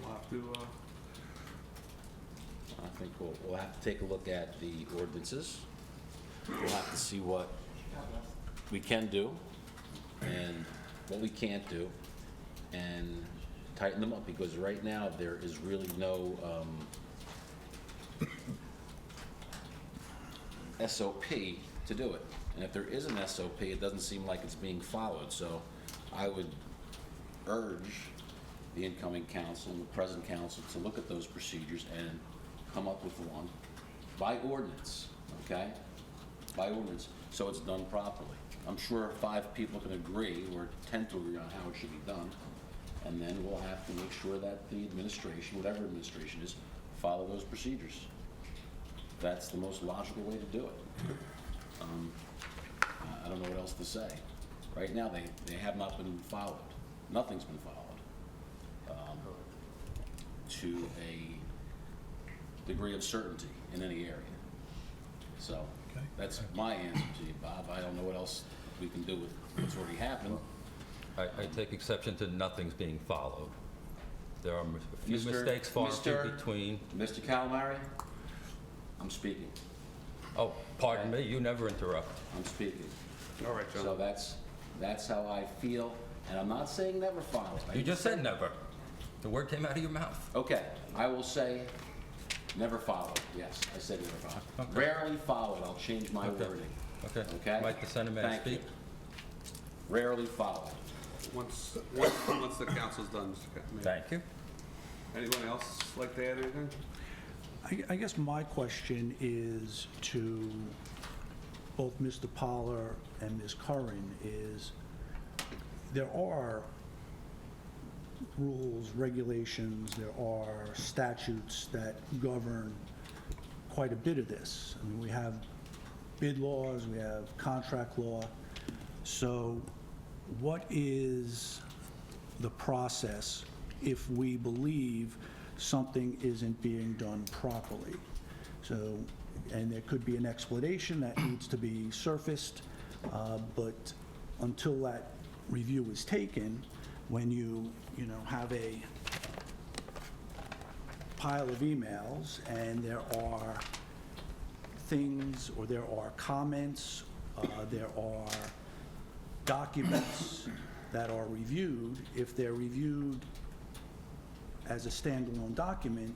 We'll have to, I think we'll have to take a look at the ordinances. We'll have to see what we can do and what we can't do, and tighten them up, because right now there is really no SOP to do it. And if there is an SOP, it doesn't seem like it's being followed. So I would urge the incoming council and the present council to look at those procedures and come up with one by ordinance, okay? By ordinance, so it's done properly. I'm sure 5 people can agree, or 10 to agree on how it should be done, and then we'll have to make sure that the administration, whatever administration is, follow those procedures. That's the most logical way to do it. I don't know what else to say. Right now, they have not been followed. Nothing's been followed to a degree of certainty in any area. So, Okay. that's my answer to you, Bob. I don't know what else we can do with what's already happened. I take exception to nothing's being followed. There are a few Mr. mistakes far and few Mr. between. Mr. Calamari, I'm speaking. Oh, pardon me, you never interrupt. I'm speaking. All right, So John. that's how I feel, and I'm not saying never follow. You just said never. The word came out of your mouth. Okay, I will say never followed. Yes, I said never followed. Okay. Rarely followed. I'll change my Okay. wording. Okay? Okay? Like the Senate man Thank you. speak. Rarely followed. Once the council's done, Mr. Mayor. Thank you. Anyone else like to add anything? I guess my question is to both Mr. Poller and Ms. Curran is, there are rules, regulations, there are statutes that govern quite a bit of this. I mean, we have bid laws, we have contract law. So what is the process if we believe something isn't being done properly? So, and there could be an explanation that needs to be surfaced, but until that review is taken, when you have a pile of emails and there are things, or there are comments, there are documents that are reviewed, if they're reviewed as a standalone document,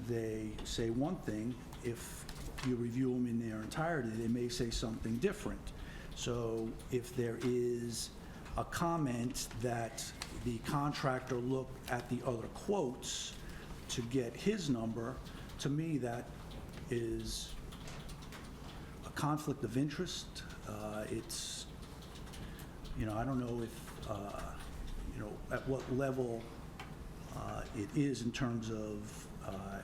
they say one thing. If you review them in their entirety, they may say something different. So if there is a comment that the contractor looked at the other quotes to get his number, to me, that is a conflict of interest. It's, I don't know if, at what level it is in terms of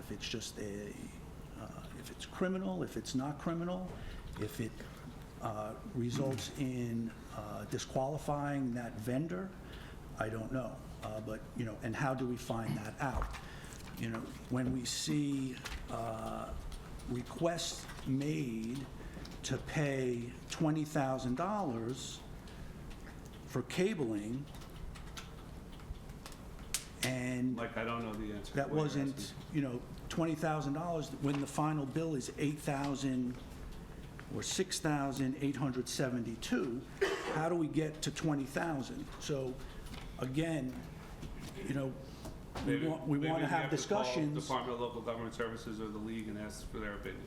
if it's just if it's criminal, if it's not criminal, if it results in disqualifying that vendor, I don't know. But, and how do we find that out? When we see requests made to pay $20,000 for cabling, and Like, I don't know the answer. to that what you're wasn't, asking. $20,000, when the final bill is $8,000 or $6,872, how do we get to $20,000? So, again, we Maybe- want maybe to you have to call discussions. Department of Local Government Services or the league and ask for their opinion.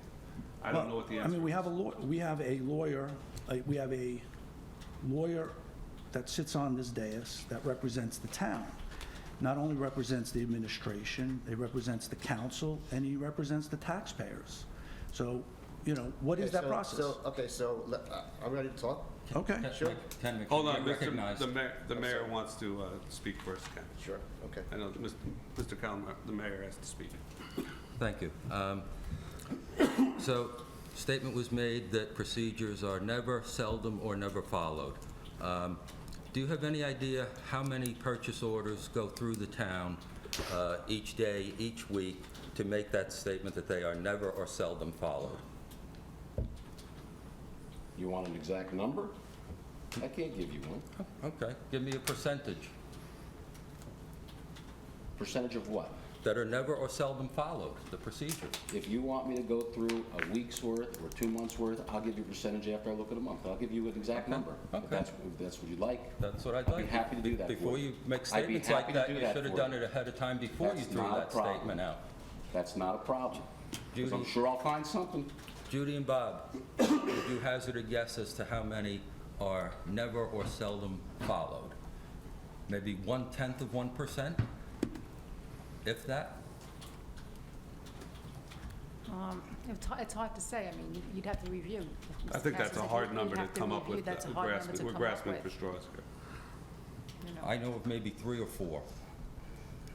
I don't know what the answer I mean, is. we have a lawyer that sits on this dais that represents the town. Not only represents the administration, he represents the council, and he represents the taxpayers. So, what is that process? I'm ready to talk. Okay. Sure. Ken, Hold on, get recognized. the mayor wants to speak first, Ken. Sure, okay. I know Mr. Calamari, the mayor has to speak. Thank you. So, statement was made that procedures are never, seldom, or never followed. Do you have any idea how many purchase orders go through the town each day, each week, to make that statement that they are never or seldom followed? You want an exact number? I can't give you one. Okay, give me a percentage Percentage of what? that are never or seldom followed, the procedure. If you want me to go through a week's worth or 2 months' worth, I'll give you a percentage after I look at a month. I'll give you an exact number. Okay. If that's what you'd like. That's what I'd I'd like. be happy to do that for Before you. you make I'd be statements like happy to that, do you that should have for done you. it ahead of time before you That's threw not a that problem. statement out. That's not a problem. 'Cause Judy? I'm sure I'll find something. Judy and Bob, would you hazard a guess as to how many are never or seldom followed? Maybe 1/10 of 1%, if that? It's hard to say. I mean, you'd have to review. I think that's a hard number to come up with. That's a hard number to We're come up grasping for with. straws here. I know of maybe 3 or 4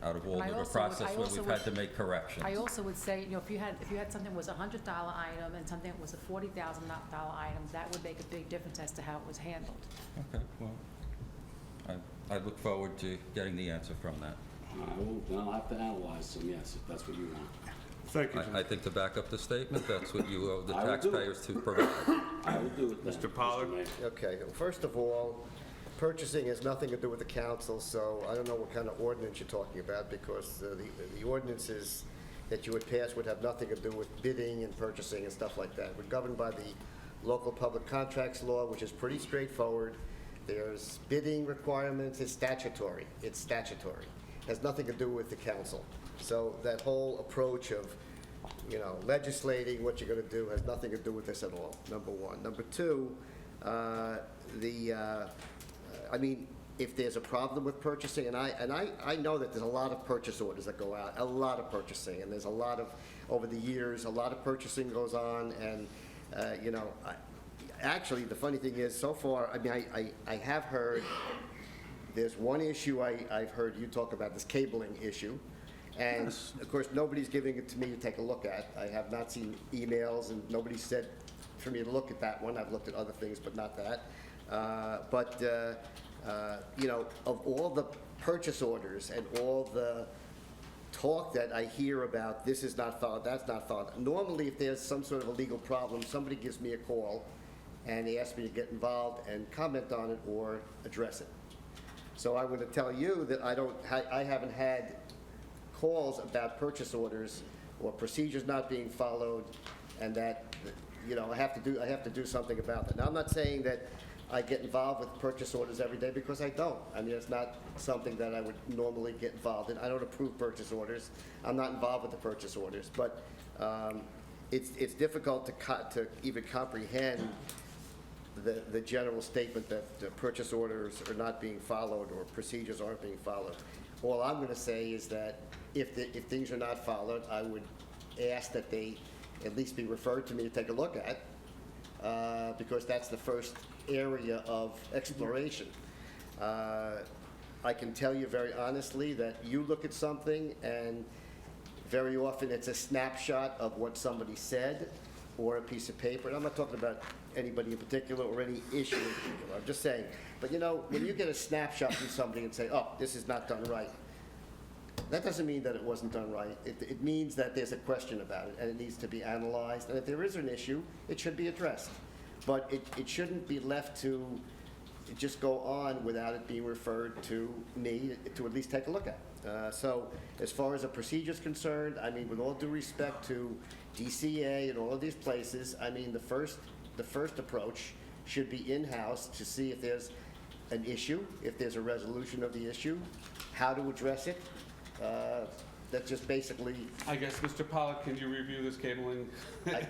out of all I the also would- process I where also we've had to would- make corrections. I also would say, if you had something that was a $100 item and something that was a $40,000 item, that would make a big difference as to how it was handled. Okay, well, I look forward to getting the answer from that. Then I'll have to analyze some, yes, if that's what you want. Thank you, Jim. I think to back up the statement, that's what you owe the I will do it. taxpayers to provide. I will do it then. Mr. Pollard? Mayor. Okay, well, first of all, purchasing has nothing to do with the council, so I don't know what kind of ordinance you're talking about, because the ordinances that you would pass would have nothing to do with bidding and purchasing and stuff like that. We're governed by the local public contracts law, which is pretty straightforward. There's bidding requirements, it's statutory. It's statutory. Has nothing to do with the council. So that whole approach of, you know, legislating what you're going to do has nothing to do with this at all, number one. Number two, I mean, if there's a problem with purchasing, and I know that there's a lot of purchase orders that go out, a lot of purchasing, and there's a lot of, over the years, a lot of purchasing goes on, and, you know, actually, the funny thing is, so far, I mean, I have heard, there's one issue I've heard you talk about, this cabling issue, and, Yes. of course, nobody's giving it to me to take a look at. I have not seen emails, and nobody said for me to look at that one. I've looked at other things, but not that. You know, of all the purchase orders and all the talk that I hear about, this is not followed, that's not followed. Normally, if there's some sort of a legal problem, somebody gives me a call and they ask me to get involved and comment on it or address it. So I'm going to tell you that I haven't had calls about purchase orders or procedures not being followed, and that, you know, I have to do something about that. Now, I'm not saying that I get involved with purchase orders every day, because I don't. I mean, it's not something that I would normally get involved in. I don't approve purchase orders. I'm not involved with the purchase orders, but it's difficult to even comprehend the general statement that the purchase orders are not being followed or procedures aren't being followed. All I'm going to say is that if things are not followed, I would ask that they at least be referred to me to take a look at, because that's the first area of exploration. I can tell you very honestly that you look at something, and very often it's a snapshot of what somebody said or a piece of paper. And I'm not talking about anybody in particular or any issue in particular. I'm just saying. But, you know, when you get a snapshot from somebody and say, oh, this is not done right, that doesn't mean that it wasn't done right. It means that there's a question about it, and it needs to be analyzed. And if there is an issue, it should be addressed. But it shouldn't be left to just go on without it being referred to me to at least take a look at. So as far as a procedure is concerned, I mean, with all due respect to DCA and all of these places, I mean, the first approach should be in-house to see if there's an issue, if there's a resolution of the issue, how to address it. That's just basically. I guess, Mr. Pollard, can you review this cabling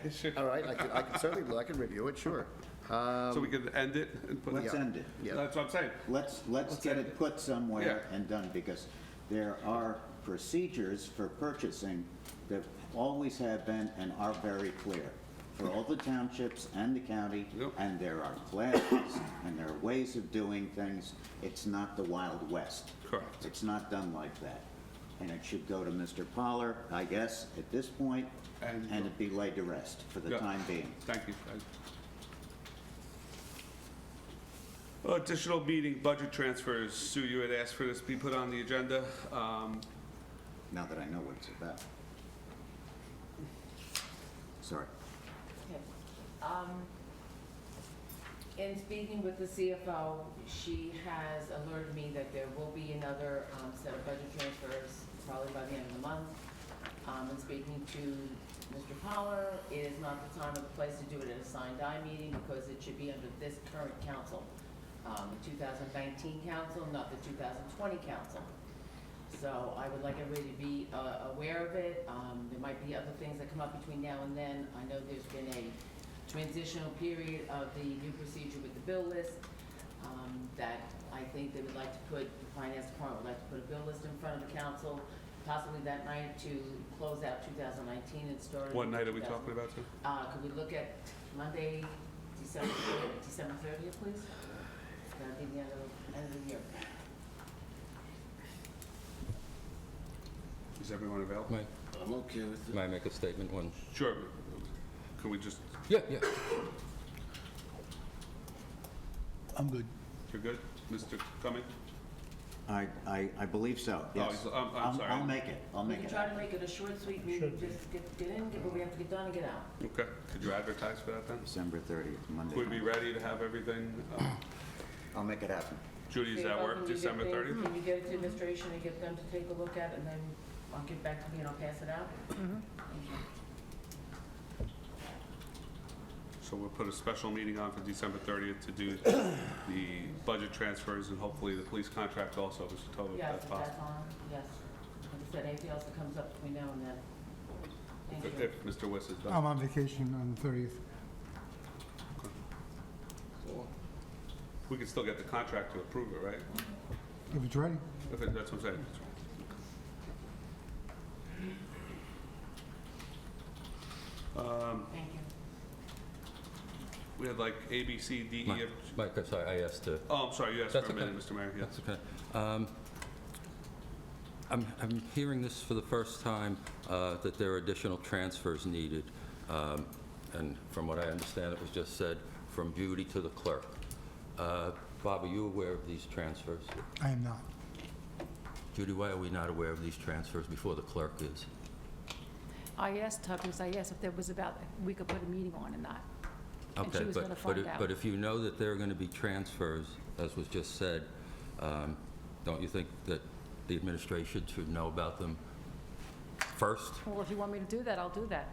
issue? All right, I can certainly review it, sure. So we can end it and put it. Let's end it. Yeah. That's what I'm saying. Let's get end it put somewhere Yeah. and done, because there are procedures for purchasing that always have been and are very clear for all the townships and the county, Yep. and there are classes and there are ways of doing things. It's not the Wild West. Correct. It's not done like that. And it should go to Mr. Pollard, I guess, at this point, And- and it be laid to rest for the Yeah. time being. Thank you. Additional meeting budget transfers. Sue, you had asked for this to be put on the agenda. Now that I know what it's about. Sorry. Okay. In speaking with the CFO, she has alerted me that there will be another set of budget transfers probably by the end of the month. In speaking to Mr. Pollard, it is not the time or the place to do it at a signed die meeting, because it should be under this current council, the 2019 council, not the 2020 council. So I would like everybody to be aware of it. There might be other things that come up between now and then. I know there's been a transitional period of the new procedure with the bill list, that I think they would like to put, the finance department would like to put a bill list in front of the council, possibly that night, to close out 2019 and start. What night are we talking about, sir? Could we look at Monday, December 30th, please? That'd be the end of the year. Is everyone available? May I'm okay with it. may I make a statement? One. Sure. Can we just, Yeah. I'm good. you're good? Mr. Cumming? I believe so, yes. I'm sorry. I'll make it, I'll We make can it. try to make it a short, sweet meeting, just get in, but we have to get done and get out. Okay, could you advertise for that then? December 30th, Monday. Would we be ready to have everything, I'll make it happen. Judy, does that CFO, work, can you get December things- 30th? Can you get it to administration and get them to take a look at it, and then I'll get back to me and I'll pass it out? Thank you. So we'll put a special meeting on for December 30th to do the budget transfers and hopefully the police contract also, Mr. Tova, if Yes, that's if possible. that's on, yes. Like I said, anything else that comes up between now and then. Thank you. If Mr. Wiss is done. I'm on vacation on the 30th. We can still get the contract to approve it, right? If it's ready. That's what I'm saying. Thank you. We had like A, B, C, D, E, Mike, F. Mike, I'm sorry, I asked to... Oh, I'm sorry, you asked That's for a minute, okay. Mr. Mayor, yes. That's okay. I'm hearing this for the first time, that there are additional transfers needed. And from what I understand, it was just said from Judy to the clerk. Bob, are you aware of these transfers? I am not. Judy, why are we not aware of these transfers before the clerk is? I asked her, because I asked if there was about, we could put a meeting on or not. And she Okay, was gonna find out. but if you know that there are going to be transfers, as was just said, don't you think that the administration should know about them first? Well, if you want me to do that, I'll do that.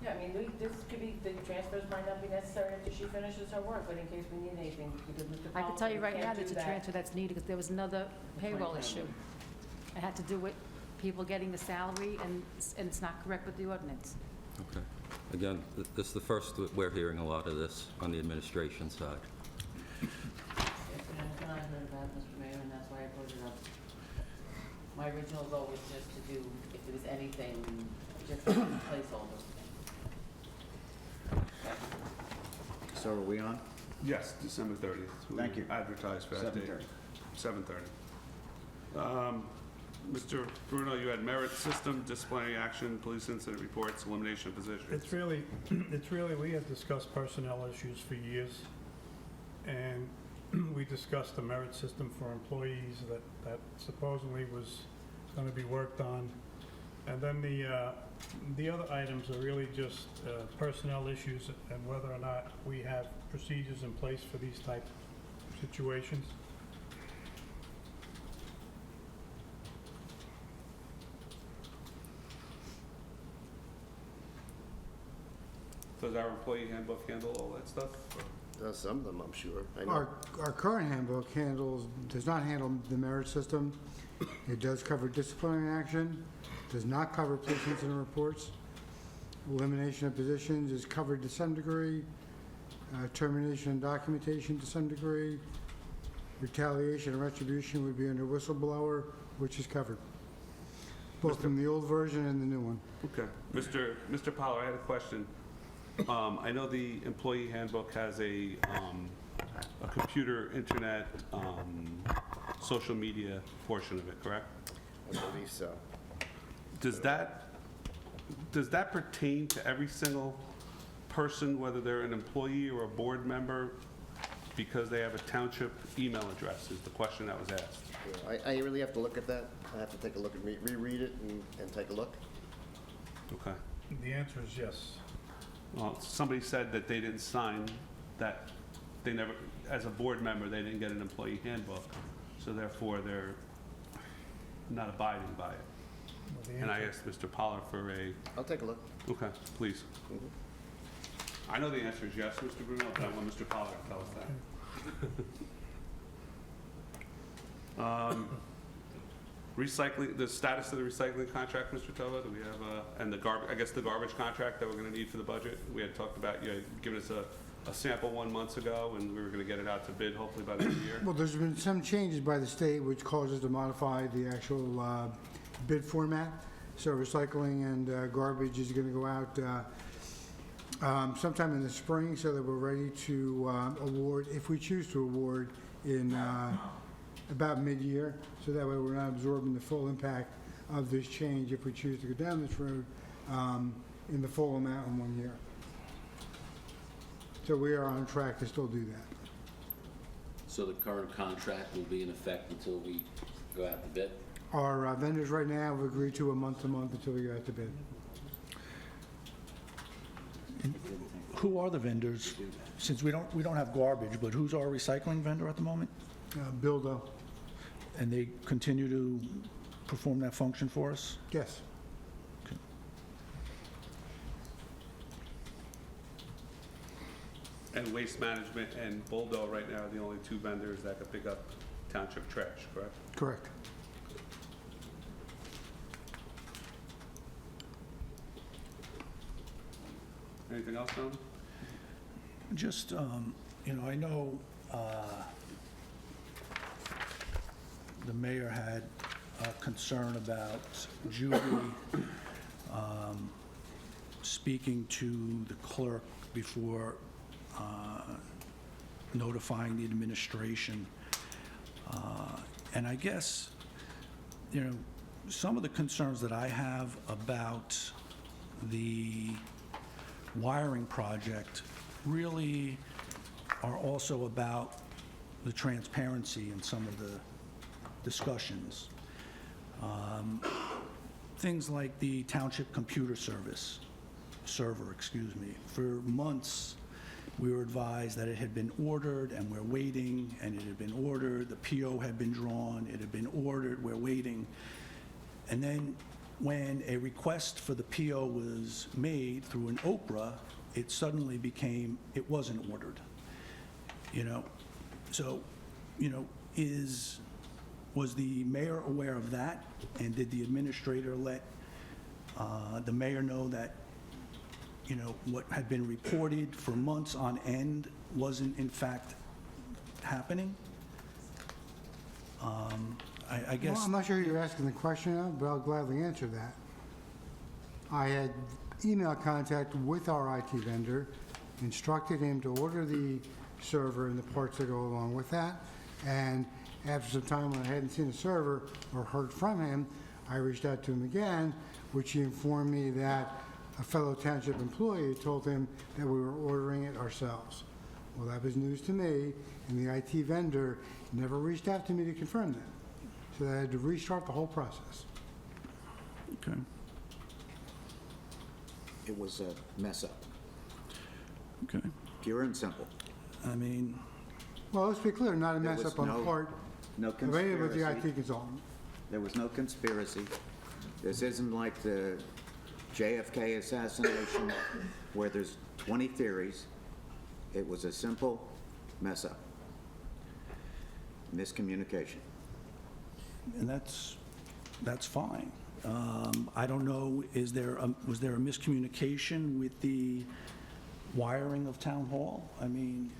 Yeah, I mean, this could be, the transfers might not be necessary after she finishes her work, but in case we need anything, because Mr. I can tell you Collins right now, can't there's a do that. transfer that's needed, because there was another payroll issue. It had to do with people getting the salary, and it's not correct with the ordinance. Okay. Again, this is the first that we're hearing a lot of this on the administration side. Yes, and that's what I heard about, Mr. Mayor, and that's why I brought it up. My original goal was just to do, if there was anything, just a placeholder. So are we on? Yes, December 30th. We Thank you. Advertised for that date. 7:30. 7:30. Mr. Bruno, you had merit system, disciplinary action, police incident reports, elimination of positions. It's really, we have discussed personnel issues for years, and we discussed the merit system for employees that supposedly was going to be worked on. And then the other items are really just personnel issues and whether or not we have procedures in place for these type of situations. Does our employee handbook handle all that stuff? Some of them, I'm sure. I know. Our current handbook does not handle the merit system. It does cover disciplinary action, does not cover police incident reports. Elimination of positions is covered to some degree. Termination and documentation to some degree. Retaliation and retribution would be under whistleblower, which is covered, both from the old version and the new one. Okay. Mr. Powell, I had a question. I know the employee handbook has a computer, internet, social media portion of it, correct? I believe so. Does that pertain to every single person, whether they're an employee or a board member, because they have a township email address, is the question that was asked? Yeah, I really have to look at that. I have to take a look and reread it and take a look. Okay. The answer is yes. Well, somebody said that they didn't sign, that they never, as a board member, they didn't get an employee handbook, so therefore they're not abiding by it. Well, the And I answer- asked Mr. Pollard for a, I'll take a look. okay, please. I know the answer is yes, Mr. Bruno, but I want Mr. Pollard to tell us that. Recycling, the status of the recycling contract, Mr. Tova, do we have, and the I guess the garbage contract that we're gonna need for the budget? We had talked about, you had given us a sample 1 month ago, and we were gonna get it out to bid hopefully by the end of the year. Well, there's been some changes by the state which causes to modify the actual bid format. So recycling and garbage is going to go out sometime in the spring so that we're ready to award, if we choose to award, in about mid-year. So that way we're not absorbing the full impact of this change if we choose to go down this road in the full amount in 1 year. So we are on track to still do that. So the current contract will be in effect until we go out to bid? Our vendors right now have agreed to a month-to-month until we go out to bid. Who are the vendors? Since we don't have garbage, but who's our recycling vendor at the moment? Bildo, And they continue to perform that function for us? yes. And Waste Management and Boldo right now are the only two vendors that can pick up township trash, correct? Correct. Anything else, Tom? Just, I know the mayor had a concern about Julie speaking to the clerk before notifying the administration. And I guess, some of the concerns that I have about the wiring project really are also about the transparency in some of the discussions. Things like the township computer server, excuse me. For months, we were advised that it had been ordered and we're waiting, and it had been ordered, the PO had been drawn, it had been ordered, we're waiting. And then when a request for the PO was made through an Oprah, it suddenly became, it wasn't ordered. So, was the mayor aware of that? And did the administrator let the mayor know that, what had been reported for months on end wasn't in fact happening? I guess. Well, I'm not sure who you're asking the question of, but I'll gladly answer that. I had email contact with our IT vendor, instructed him to order the server and the parts that go along with that. And after some time, when I hadn't seen the server or heard from him, I reached out to him again, which he informed me that a fellow township employee told him that we were ordering it ourselves. Well, that was news to me, and the IT vendor never reached out to me to confirm that. So I had to restart the whole process. Okay. It was a mess-up, Okay. pure and simple. I mean, Well, let's be clear, not a There mess was up on the no- part No of any but the conspiracy. IT consultant. There was no conspiracy. This isn't like the JFK assassination where there's 20 theories. It was a simple mess-up. Miscommunication. and that's fine. I don't know, was there a miscommunication with the wiring of Town Hall? I mean,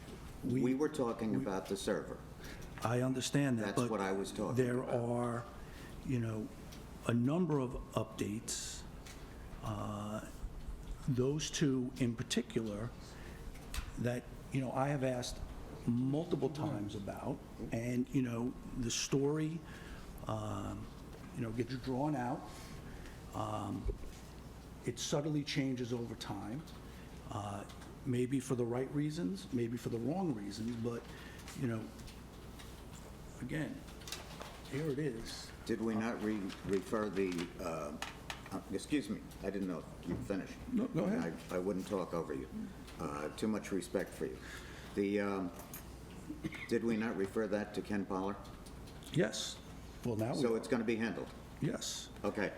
We were talking about the server. I understand that, That's but what I was talking there about. are, a number of updates. Those two in particular that, I have asked multiple times about, and, the story, gets drawn out. It subtly changes over time, maybe for the right reasons, maybe for the wrong reasons, but, again, here it is. Did we not refer the, excuse me, I didn't know if you finished. No, go ahead. I wouldn't talk over you. Too much respect for you. Did we not refer that to Ken Poller? Yes. Well, now we So are. it's going to be handled? Yes. Okay.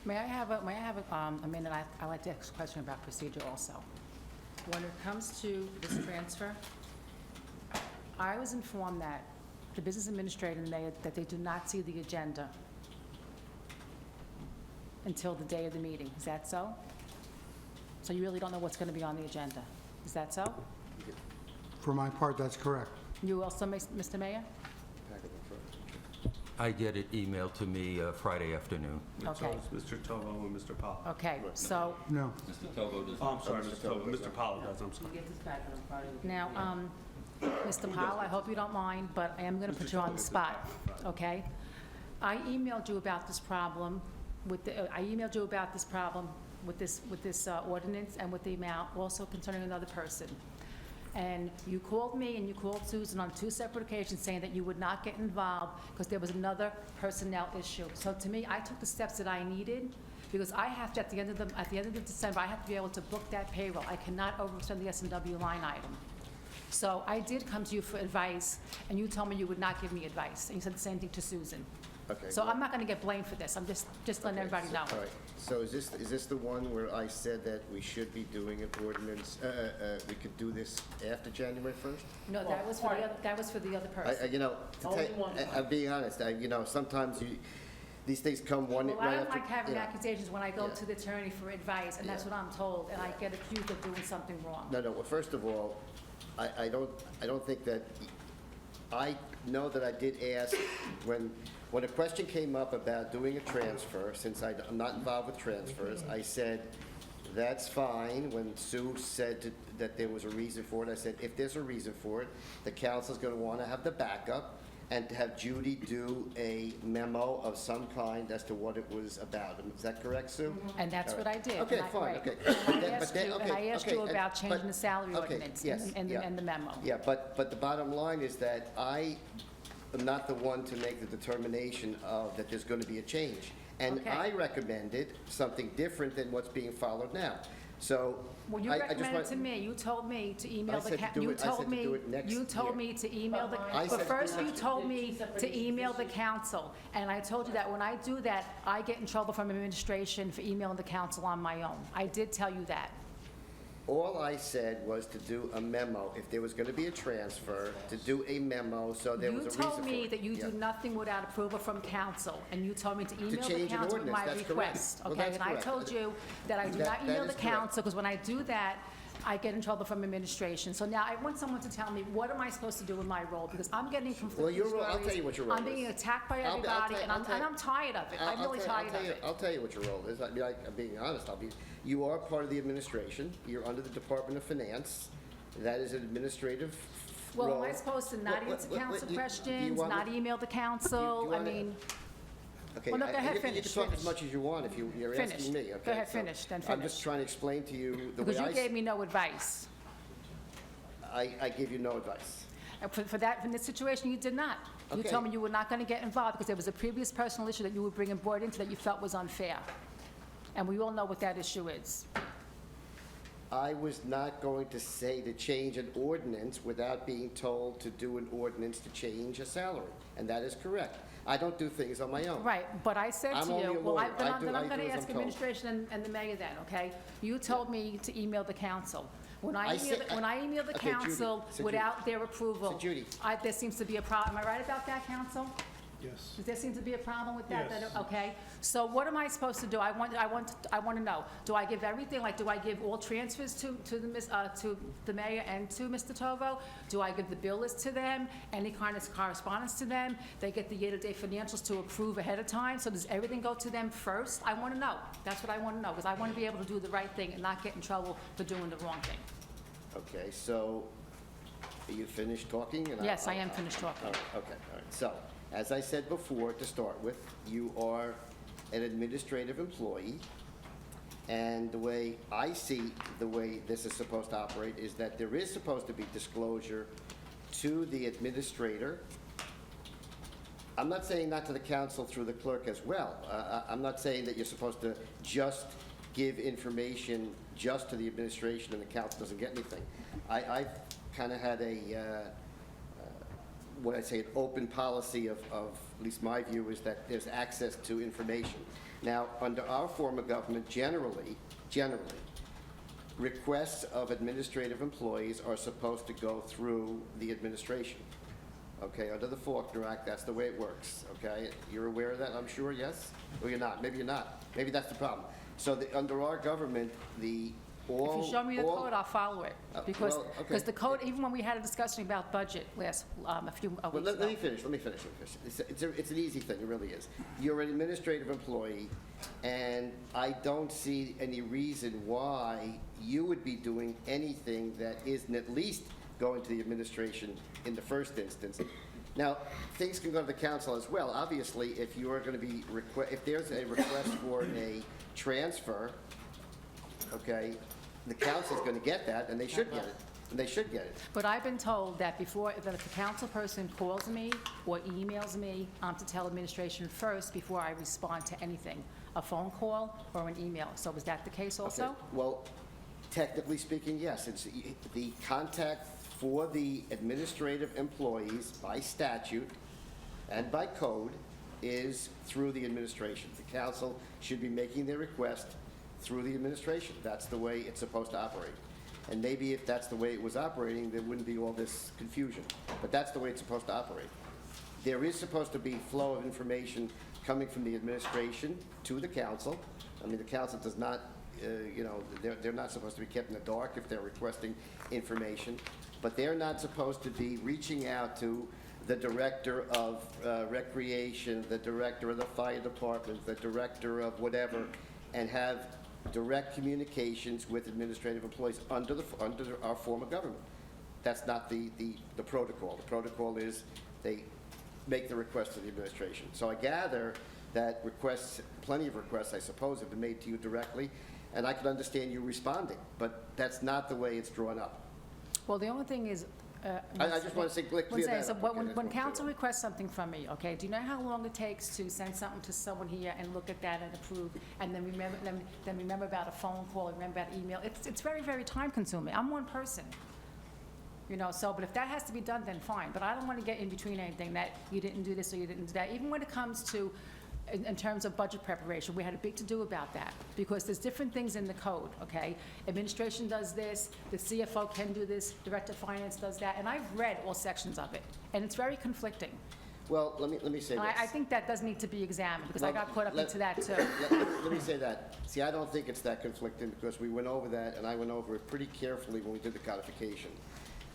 May I have a minute? I'd like to ask a question about procedure also. When it comes to this transfer, I was informed that the business administrator and the mayor, that they do not see the agenda until the day of the meeting. Is that so? So you really don't know what's going to be on the agenda? Is that so? For my part, that's correct. You also, Mr. Mayor? I get it emailed to me Friday afternoon. So Okay. it's Mr. Tovo and Mr. Powell. Okay, so No. Mr. Togo does Oh, I'm sorry, Mr. Tovo, Mr. Powell does, I'm sorry. He gets his back on Friday. now, Mr. Powell, I hope you don't mind, but I am going to put you on the spot, okay? I emailed you about this problem with this ordinance and with the amount, also concerning another person. And you called me and you called Susan on 2 separate occasions saying that you would not get involved because there was another personnel issue. So to me, I took the steps that I needed because I have to, at the end of December, I have to be able to book that payroll. I cannot overspend the S&W line item. So I did come to you for advice, and you told me you would not give me advice, and you said the same thing to Susan. Okay. So I'm not gonna get blamed for this, I'm just letting Okay, everybody so- know. All right, so is this the one where I said that we should be doing an ordinance, we could do this after January 1st? No, that was for the other person. You know, I'm being honest, you know, sometimes these things come one Well, right I after. don't like having you know. accusations when I go Yeah. to the attorney for advice, and that's Yeah. what I'm told, and I get accused of doing something wrong. No, well, first of all, I don't think that, I know that I did ask, when a question came up about doing a transfer, since I'm not involved with transfers, I said, that's fine. When Sue said that there was a reason for it, I said, if there's a reason for it, the council's gonna wanna have the backup, and to have Judy do a memo of some kind as to what it was about. Is that correct, Sue? And that's All what I did. Okay, and I- fine, right. okay. And I asked you about changing but- the salary okay, ordinance yes, and yeah. the memo. Yeah, but the bottom line is that I am not the one to make the determination of that there's going to be a change. And Okay. I recommended something different than what's being followed now. So Well, you I just recommended want- to me, you told me to email I the, said to do you it- I said told to me, do it next you told year. me to email the, I but said to do first it you next told me to email the council. And I told you that when I do that, I get in trouble from administration for emailing the council on my own. I did tell you that. All I said was to do a memo. If there was going to be a transfer, to do a memo so there was a reason for it. You told me that you Yeah. do nothing without approval from council, and you told me to email the change an council with my ordinance, that's correct. request, Well, okay? that's And I correct. told you that I do That- not that email is the correct. council, because when I do that, I get in trouble from administration. So now I want someone to tell me, what am I supposed to do with my role? Because I'm getting Well, conflicting your role- I'll stories. tell you what your role I'm being is. attacked by I'll everybody, tell- and I'll tell- I'm tired of it. I'm really tired of it. I'll tell you what your role is. I mean, I'm being honest. You are part of the administration. You're under the Department of Finance. That is an administrative role. Well, am I supposed to not What- answer what- council do you questions, want me- not email the do you council? I wanna- mean, Okay, Well, no, go ahead, you finish, can talk finish. as much as you want if you're Finish. asking me, okay? Go ahead, So finish, then I'm finish. just trying to explain to you the way because you gave me no advice. I give you no advice. And for that, in this situation, you did not. You Okay. told me you were not going to get involved because there was a previous personal issue that you were bringing board into that you felt was unfair. And we all know what that issue is. I was not going to say to change an ordinance without being told to do an ordinance to change a salary, and that is correct. I don't do things on my own. Right, but I said I'm to only you, a well, lawyer. then I I'm do going to as ask I'm told. administration and the mayor then, okay? You told me to email the council. When I I said- email the Okay, Judy, council so Judy- without their approval, so Judy. there seems to be a problem. Am I right about that, council? Yes. Does there seem to be a problem with that? Yes. Okay, so what am I supposed to do? I want to know. Do I give everything, like, do I give all transfers to the mayor and to Mr. Tovo? Do I give the bill list to them, any kind of correspondence to them? They get the year-to-date financials to approve ahead of time, so does everything go to them first? I want to know. That's what I want to know, because I want to be able to do the right thing and not get in trouble for doing the wrong thing. Okay, so are you finished talking? And Yes, I am finished talking. All right, okay, all right. So, as I said before, to start with, you are an administrative employee, and the way I see the way this is supposed to operate is that there is supposed to be disclosure to the administrator. I'm not saying not to the council through the clerk as well. I'm not saying that you're supposed to just give information just to the administration and the council doesn't get anything. I've kind of had what I say, an open policy of, at least my view, is that there's access to information. Now, under our form of government, generally, requests of administrative employees are supposed to go through the administration. Okay, under the Faulkner Act, that's the way it works, okay? You're aware of that, I'm sure, yes? Or you're not, maybe you're not. Maybe that's the problem. So under our government, If you show me the code, I'll follow it. Because well, okay. the code, even when we had a discussion about budget last, a few Well, weeks let me ago. finish. It's an easy thing, it really is. You're an administrative employee, and I don't see any reason why you would be doing anything that isn't at least going to the administration in the first instance. Now, things can go to the council as well. Obviously, if you are going to be, if there's a request for a transfer, okay, the council's going to get that, and they should get it. and they should get it. But I've been told that before, that if a council person calls me or emails me, I'm to tell administration first before I respond to anything, a phone call or an email. So was that the case also? Okay, well, technically speaking, yes. It's the contact for the administrative employees by statute and by code is through the administration. The council should be making their request through the administration. That's the way it's supposed to operate. And maybe if that's the way it was operating, there wouldn't be all this confusion. But that's the way it's supposed to operate. There is supposed to be flow of information coming from the administration to the council. I mean, the council does not, they're not supposed to be kept in the dark if they're requesting information. But they're not supposed to be reaching out to the director of recreation, the director of the fire department, the director of whatever, and have direct communications with administrative employees under our form of government. That's not the protocol. The protocol is they make the request to the administration. So I gather that plenty of requests, I suppose, have been made to you directly, and I can understand you responding, but that's not the way it's drawn up. Well, the only thing is... I just want to say, clear that So up. when council requests something from me, okay, do you know how long it takes to send something to someone here and look at that and approve, and then remember about a phone call, remember about email? It's very, very time consuming. I'm one person, but if that has to be done, then fine. But I don't want to get in between anything that you didn't do this or you didn't do that. Even when it comes to, in terms of budget preparation, we had a big to-do about that, because there's different things in the code, okay? Administration does this, the CFO can do this, Director of Finance does that, and I've read all sections of it, and it's very conflicting. Well, let me say this. And I think that does need to be examined, because I got caught up into that, too. Let me say that. See, I don't think it's that conflicting, because we went over that, and I went over it pretty carefully when we did the codification.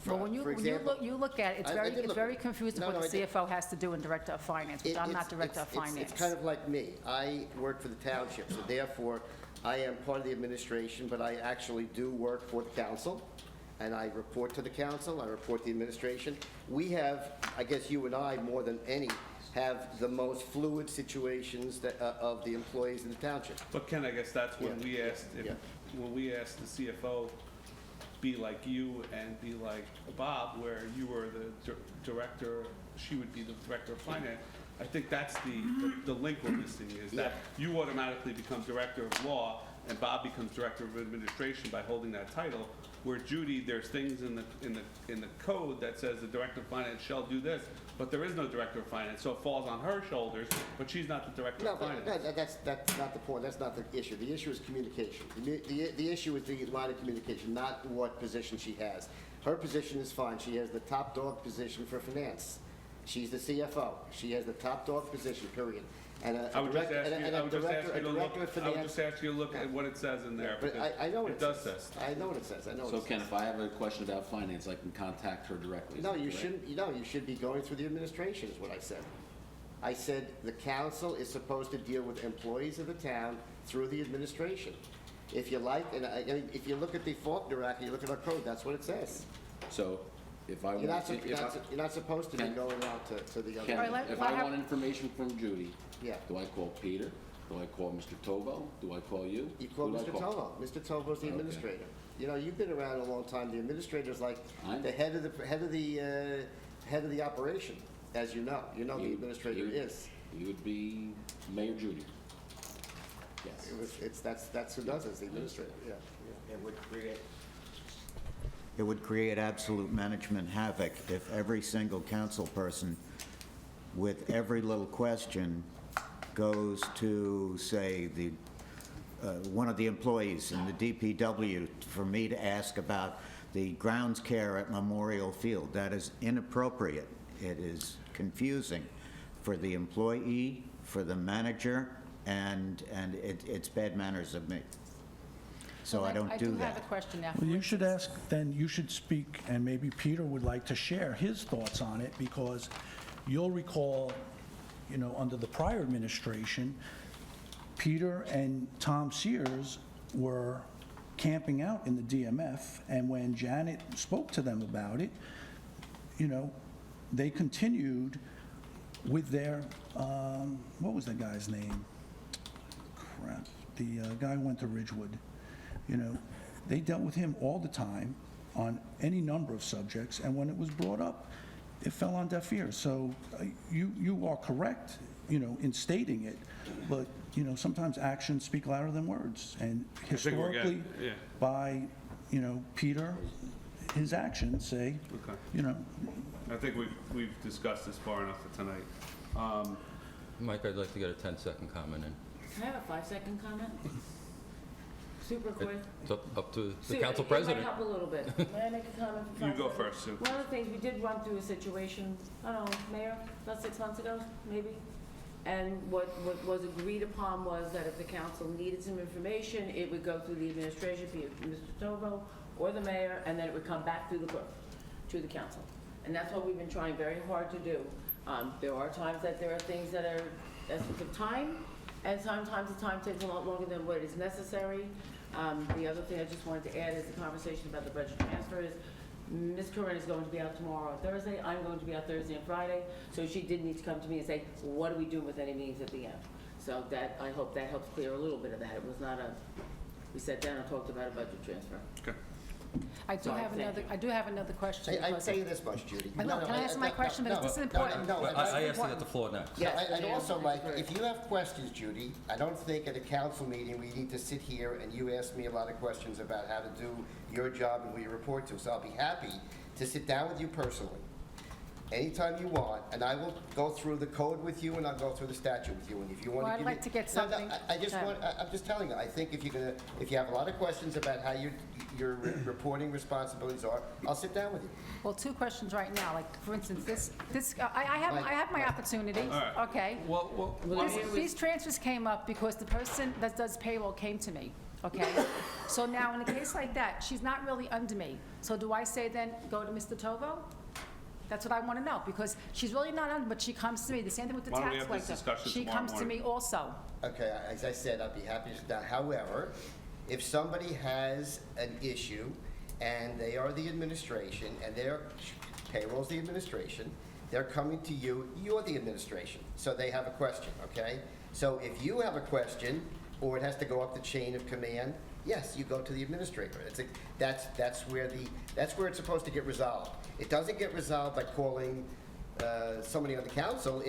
Well, when you look at it, I did it's look very at it. confusing No, what no, the I did. CFO has to do in Director of Finance, which I'm not Director of Finance. It's kind of like me. I work for the township, so therefore, I am part of the administration, but I actually do work for the council, and I report to the council, I report to the administration. We have, I guess you and I, more than any, have the most fluid situations of the employees in the township. But Ken, I guess that's when Yeah, we asked, yeah. when we asked the CFO, be like you and be like Bob, where you were the director, she would be the director of finance. I think that's the link we're missing, is that you automatically become director of law and Bob becomes director of administration by holding that title. Where Judy, there's things in the code that says the director of finance shall do this, but there is no director of finance, so it falls on her shoulders, but she's not the director No, of but finance. that's not the point, that's not the issue. The issue is communication. The issue is the line of communication, not what position she has. Her position is fine, she has the top dog position for finance. She's the CFO, she has the top dog position, period. And I would just ask you to look Yeah. at what it says in there, But because I know what it does say. I know what it says, I know what So it says. Ken, if I have a question about finance, I can contact her directly. is No, that you correct? shouldn't, you should be going through the administration, is what I said. I said the council is supposed to deal with employees of the town through the administration. If you like, and if you look at the Faulkner Act, you look at our code, that's what it says. So if I You're not, want, you're not supposed to be Ken- going out to the Ken, other. if I want information from Judy, Yeah. do I call Peter? Do I call Mr. Tobo? Do I call you? You call Who do I Mr. Tomo. Mr. Tomo's the Okay. administrator. You've been around a long time. The administrator's like I know. the head of the operation, as you know. You know the administrator is. You would be Mayor Judy. Yes. That's who does it, is the administrator, yeah. It would create absolute management havoc if every single council person with every little question goes to, say, one of the employees in the DPW for me to ask about the grounds care at Memorial Field. That is inappropriate. It is confusing for the employee, for the manager, and it's bad manners of me. So I don't do I do have that. a question now. Well, you should ask, then you should speak, and maybe Peter would like to share his thoughts on it, because you'll recall, under the prior administration, Peter and Tom Sears were camping out in the DMF, and when Janet spoke to them about it, they continued with their, what was the guy's name? Crap, the guy who went to Ridgewood. They dealt with him all the time, on any number of subjects, and when it was brought up, it fell on deaf ears. So you are correct, in stating it, but, sometimes actions speak louder than words. And think we're historically, yeah. by, Peter, his actions say, Okay. I think we've discussed this far enough for tonight. Mike, I'd like to get a 10-second comment in. Can I have a 5-second comment? Super quick. It's up to the Sue, council president. It might help a little bit. May I make a comment for 5 You go seconds? first, Sue. One of the things, we did run through a situation, I don't know, Mayor, about 6 months ago, maybe? And what was agreed upon was that if the council needed some information, it would go through the administration, be it Mr. Tovo or the mayor, and then it would come back through the clerk, to the council. And that's what we've been trying very hard to do. There are times that there are things that are essence of time, and sometimes the time takes a lot longer than what is necessary. The other thing I just wanted to add is the conversation about the budget transfers. Ms. Corinne is going to be out tomorrow or Thursday. I'm going to be out Thursday and Friday. So she did need to come to me and say, what do we do with any meetings at the end? So that, I hope that helps clear a little bit of that. It was not we sat down and talked about a budget transfer. Okay. I do have another question. I'd because- say this much, Judy. Can I answer my question? Because this is important. I asked to get the floor next. Yeah, I'd Yeah. also like, if you have questions, Judy, I don't think at a council meeting we need to sit here and you ask me a lot of questions about how to do your job and who you report to. So I'll be happy to sit down with you personally, anytime you want, and I will go through the code with you and I'll go through the statute with you. And if you want to Well, I'd give me... like to get No, no, something- I'm just telling you, I think if you have a lot of questions about how your reporting responsibilities are, I'll sit down with you. Well, 2 questions right now, like, for instance, I have my opportunity, All right. okay? Well, These transfers came up because the person that does payroll came to me, okay? So now, in a case like that, she's not really under me. So do I say then, go to Mr. Tovo? That's what I want to know, because she's really not under, but she comes to me. The same thing with the Why don't we tax have this collector. discussion She tomorrow comes to morning? me also. Okay, as I said, I'd be happy to sit down. However, if somebody has an issue and they are the administration and their payroll's the administration, they're coming to you, you're the administration, so they have a question, okay? So if you have a question, or it has to go up the chain of command, yes, you go to the administrator. That's where it's supposed to get resolved. It doesn't get resolved by calling somebody on the council.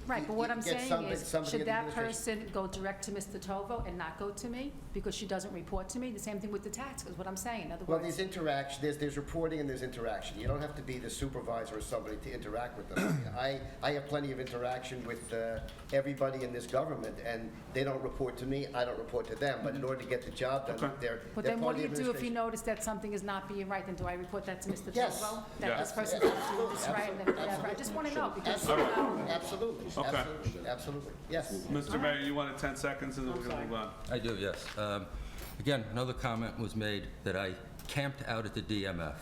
Right, but what I'm saying is, somebody should in the that administration- person go direct to Mr. Tovo and not go to me because she doesn't report to me? The same thing with the tax, is what I'm saying. In other Well, words, there's interaction, there's reporting and there's interaction. You don't have to be the supervisor or somebody to interact with them. I have plenty of interaction with everybody in this government, and they don't report to me, I don't report to them. But in order to get the job done, they're but they're then part what of do the you do if you administration. notice that something is not being right? Then do I report that to Mr. Yes. Tovo? That Yeah. this person doesn't do this right, and then whatever? I just want to know, because, Absolutely, Okay. absolutely, yes. Mr. Mayor, you wanted 10 seconds and then we're going to move on. I do, yes. Again, another comment was made that I camped out at the DMF.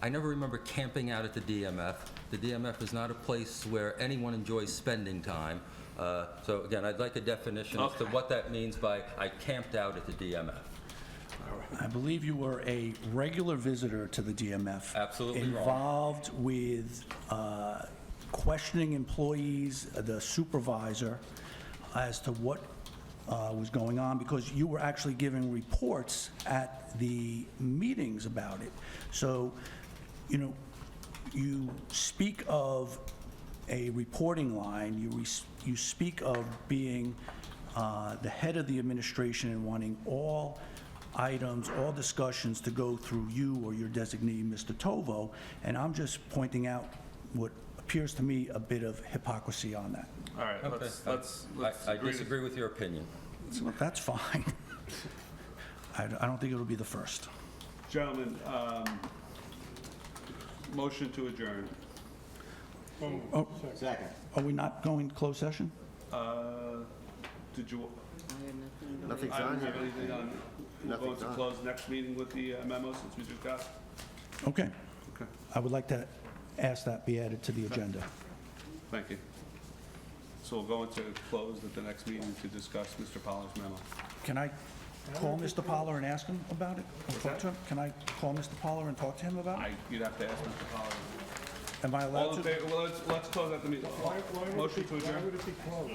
I never remember camping out at the DMF. The DMF is not a place where anyone enjoys spending time. So again, I'd like a definition as to what that means by I camped out at the DMF. I believe you were a regular visitor to the DMF. Absolutely wrong. Involved with questioning employees, the supervisor, as to what was going on, because you were actually giving reports at the meetings about it. So, you speak of a reporting line, you speak of being the head of the administration and wanting all items, all discussions to go through you or your designee, Mr. Tovo, and I'm just pointing out what appears to me a bit of hypocrisy on that. All right, Okay. let's I agree to- disagree with your opinion. Look, that's fine. I don't think it'll be the first. Gentlemen, motion to adjourn. Oh, Second. are we not going to closed session? Did you, Nothing's I don't on have here. anything on, we'll go Nothing's into on. close next meeting with the memo since we just got. Okay. Okay, I would like to ask that be added to the agenda. thank you. So we'll go into close at the next meeting to discuss Mr. Pollard's memo. Can I call Mr. Pollard and ask him about it? Or talk to him? Can I call Mr. Pollard and talk to him about it? You'd have to ask Mr. Pollard. Am I All allowed in to? favor, well, let's close at the meeting. Motion to Why adjourn, would it be closed?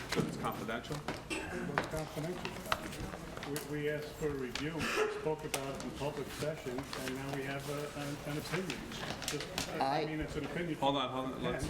because it's confidential. It's confidential. we asked for a review, we spoke about it in public session, and now we have an opinion. I mean, it's an opinion. Hold on, let's,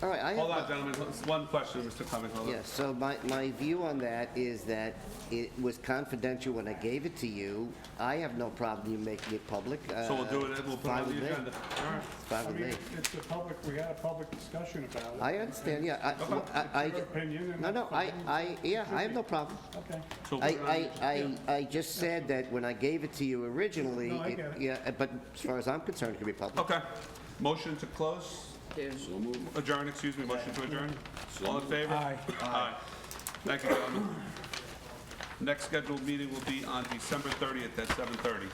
All right, I have... hold on, gentlemen, one question, Mr. Clement, hold on. Yes, so my view on that is that it was confidential when I gave it to you. I have no problem you making it public. So we'll do it, we'll put it Fine on with the me. agenda. All right. It's fine I with mean, me. it's a public, we had a public discussion about it. I understand, yeah. It's your opinion, and No, that's fine. yeah, I have no problem. Okay. So we'll put it on the- I just said that when I gave it to you originally, No, I get it. yeah, but as far as I'm concerned, it could be public. Okay. Motion to close? So moved. Adjourn, excuse me, motion to adjourn? All in favor? Aye. Aye. Thank you, gentlemen. Next scheduled meeting will be on December 30th at 7:30.